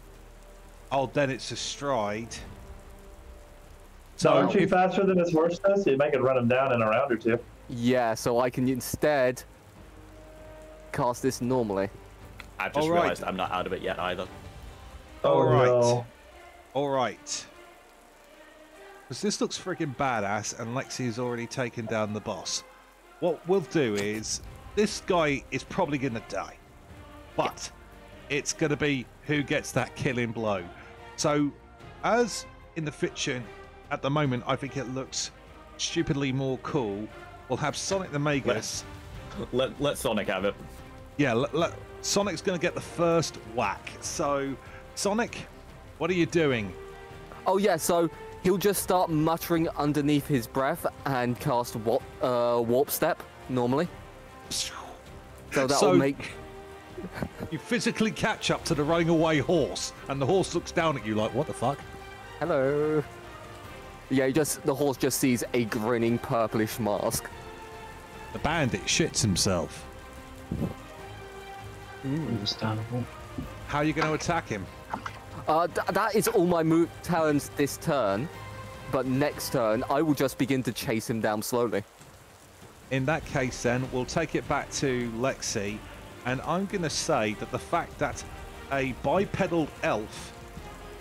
Oh, then it's a stride. So aren't you faster than this horse does? So you might could run him down in a round or 2. Yeah, so I can instead cast this normally. I've just realized I'm not out of it yet either. Alright. No. Alright. Because this looks freaking badass and Lexi's already taken down the boss. What we'll do is, this guy is probably going to die. But it's going to be who gets that killing blow. So, as in the fiction, at the moment, I think it looks stupidly more cool. We'll have Sonic the Magus. Let Sonic have it. Yeah, Sonic's going to get the first whack. So, Sonic, what are you doing? Oh yeah, so he'll just start muttering underneath his breath and cast warp step normally. So that'll make. You physically catch up to the running away horse, and the horse looks down at you like, "What the fuck?" Hello. Yeah, the horse just sees a grinning purplish mask. The bandit shits himself. Understandable. How are you going to attack him? That is all my move turns this turn, but next turn I will just begin to chase him down slowly. In that case, then we'll take it back to Lexi, and I'm going to say that the fact that a bipedal elf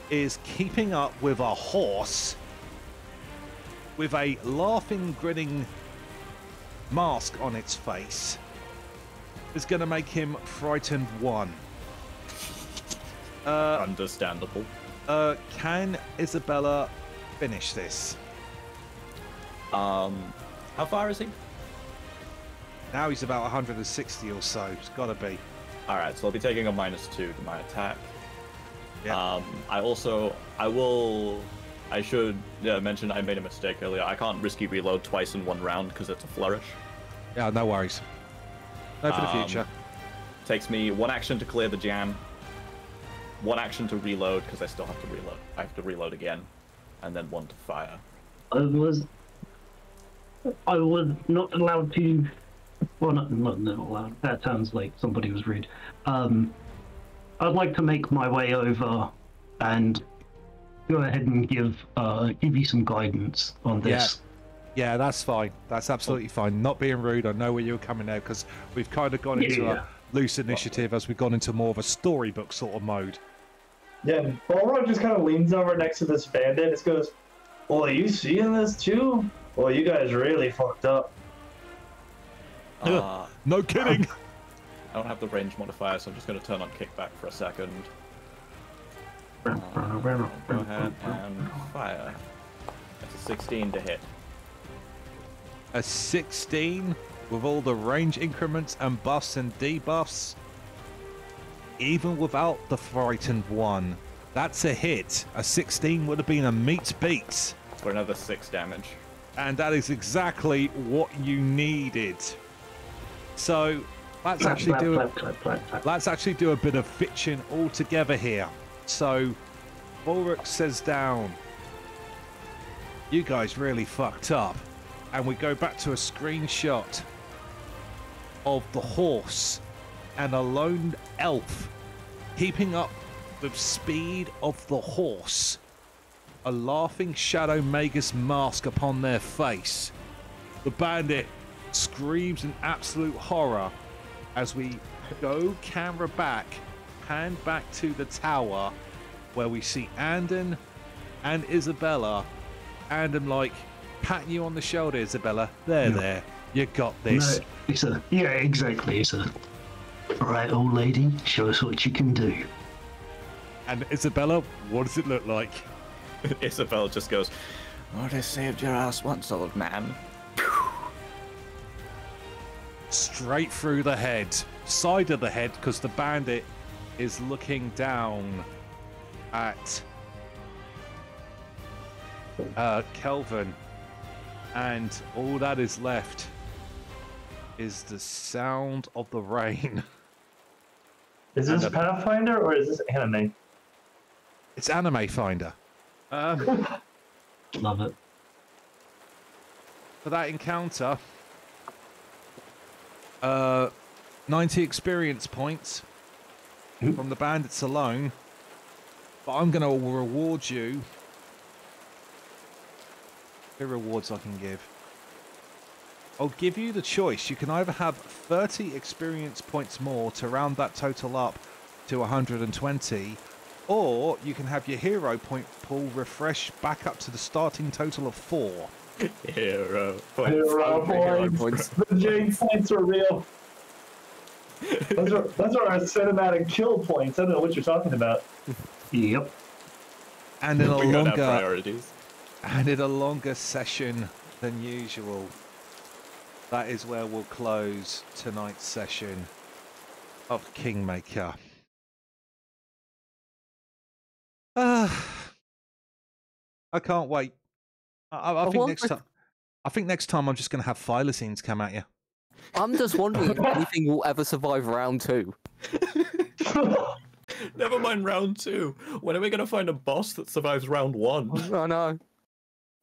is keeping up with a horse with a laughing, grinning mask on its face is going to make him frightened 1. Understandable. Can Isobella finish this? How far is he? Now he's about 160 or so. It's got to be. All right, so I'll be taking a -2 to my attack. Yeah. I should mention I made a mistake earlier. I can't risky reload twice in one round because it's a flourish. Yeah, no worries. No for the future. Takes me 1 action to clear the jam, 1 action to reload because I still have to reload. I have to reload again, and then 1 to fire. I was not allowed to. Well, not allowed. That sounds like somebody was rude. I'd like to make my way over and go ahead and give you some guidance on this. Yeah, that's fine. That's absolutely fine. Not being rude. I know where you're coming out because we've kind of gone into a loose initiative as we've gone into more of a storybook sort of mode. Yeah, Balruk just kind of leans over next to this bandit and goes, "Well, are you seeing this too? Well, you guys really fucked up." No kidding. I don't have the range modifier, so I'm just going to turn on kickback for a second. Go ahead and fire. That's a 16 to hit. A 16 with all the range increments and buffs and debuffs. Even without the frightened one, that's a hit. A 16 would have been a meat beat. For another 6 damage. And that is exactly what you needed. So let's actually do a bit of fiction all together here. So Balruk says down, "You guys really fucked up," and we go back to a screenshot of the horse and a lone elf keeping up with speed of the horse, a laughing shadow magus mask upon their face. The bandit screams in absolute horror as we go camera back, pan back to the tower where we see Anden and Isobella. Anden like patting you on the shoulder, Isobella. There, you got this. No, exactly. It's a right, old lady, show us what you can do. And Isobella, what does it look like? Isobella just goes, "Oh, they saved your ass once, old man." Straight through the head, side of the head, because the bandit is looking down at Kelvhan, and all that is left is the sound of the rain. Is this Pathfinder or is this anime? It's Anime Finder. Love it. For that encounter, 90 experience points from the bandits alone, but I'm going to reward you. The rewards I can give. I'll give you the choice. You can either have 30 experience points more to round that total up to 120, or you can have your hero point pool refresh back up to the starting total of 4. Hero points. The Jane points are real. Those are our cinematic kill points. I don't know what you're talking about. Yep. And in We got our priorities. And in a longer session than usual, that is where we'll close tonight's session of Kingmaker. I can't wait. I think next time I'm just going to have thylacines come at you. I'm just wondering if anything will ever survive round 2. Never mind round 2. When are we going to find a boss that survives round 1? I know.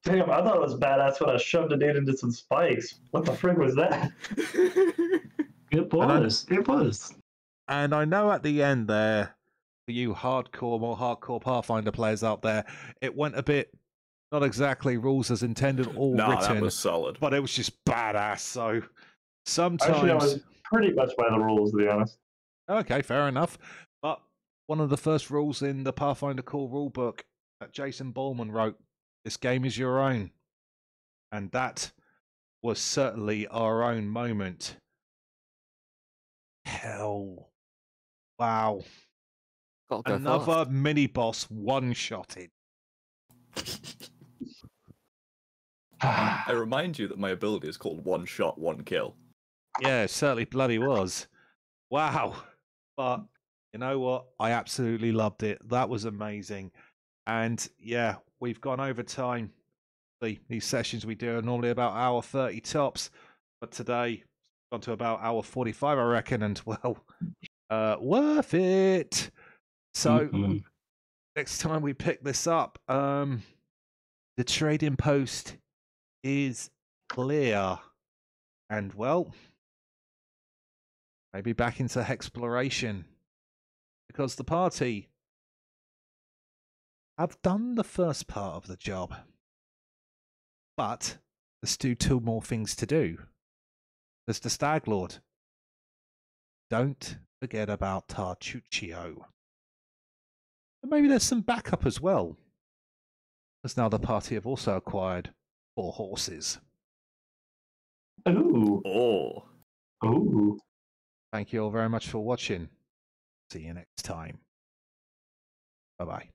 Damn, I thought it was badass when I shoved a dude into some spikes. What the frick was that? It was. And I know at the end there, for you more hardcore Pathfinder players out there, it went a bit, not exactly rules as intended or written. That was solid. But it was just badass, so sometimes... Actually, I was pretty much by the rules, to be honest. Okay, fair enough. But one of the first rules in the Pathfinder core rulebook that Jason Ballman wrote, this game is your own. And that was certainly our own moment. Hell. Wow. Gotta go Another fast. mini boss one-shotted. I remind you that my ability is called one shot, one kill. Yeah, it certainly bloody was. Wow. But you know what? I absolutely loved it. That was amazing. And yeah, we've gone over time. These sessions we do are normally about hour 30 tops, but today gone to about hour 45, I reckon, and well, worth it. So next time we pick this up, the trading post is clear, and well, maybe back into exploration, because the party have done the first part of the job, but there's still two more things to do. There's the Stag Lord. Don't forget about Tartuccio. And maybe there's some backup as well, as now the party have also acquired 4 horses. Ooh. Oh. Ooh. Thank you all very much for watching. See you next time. Bye-bye.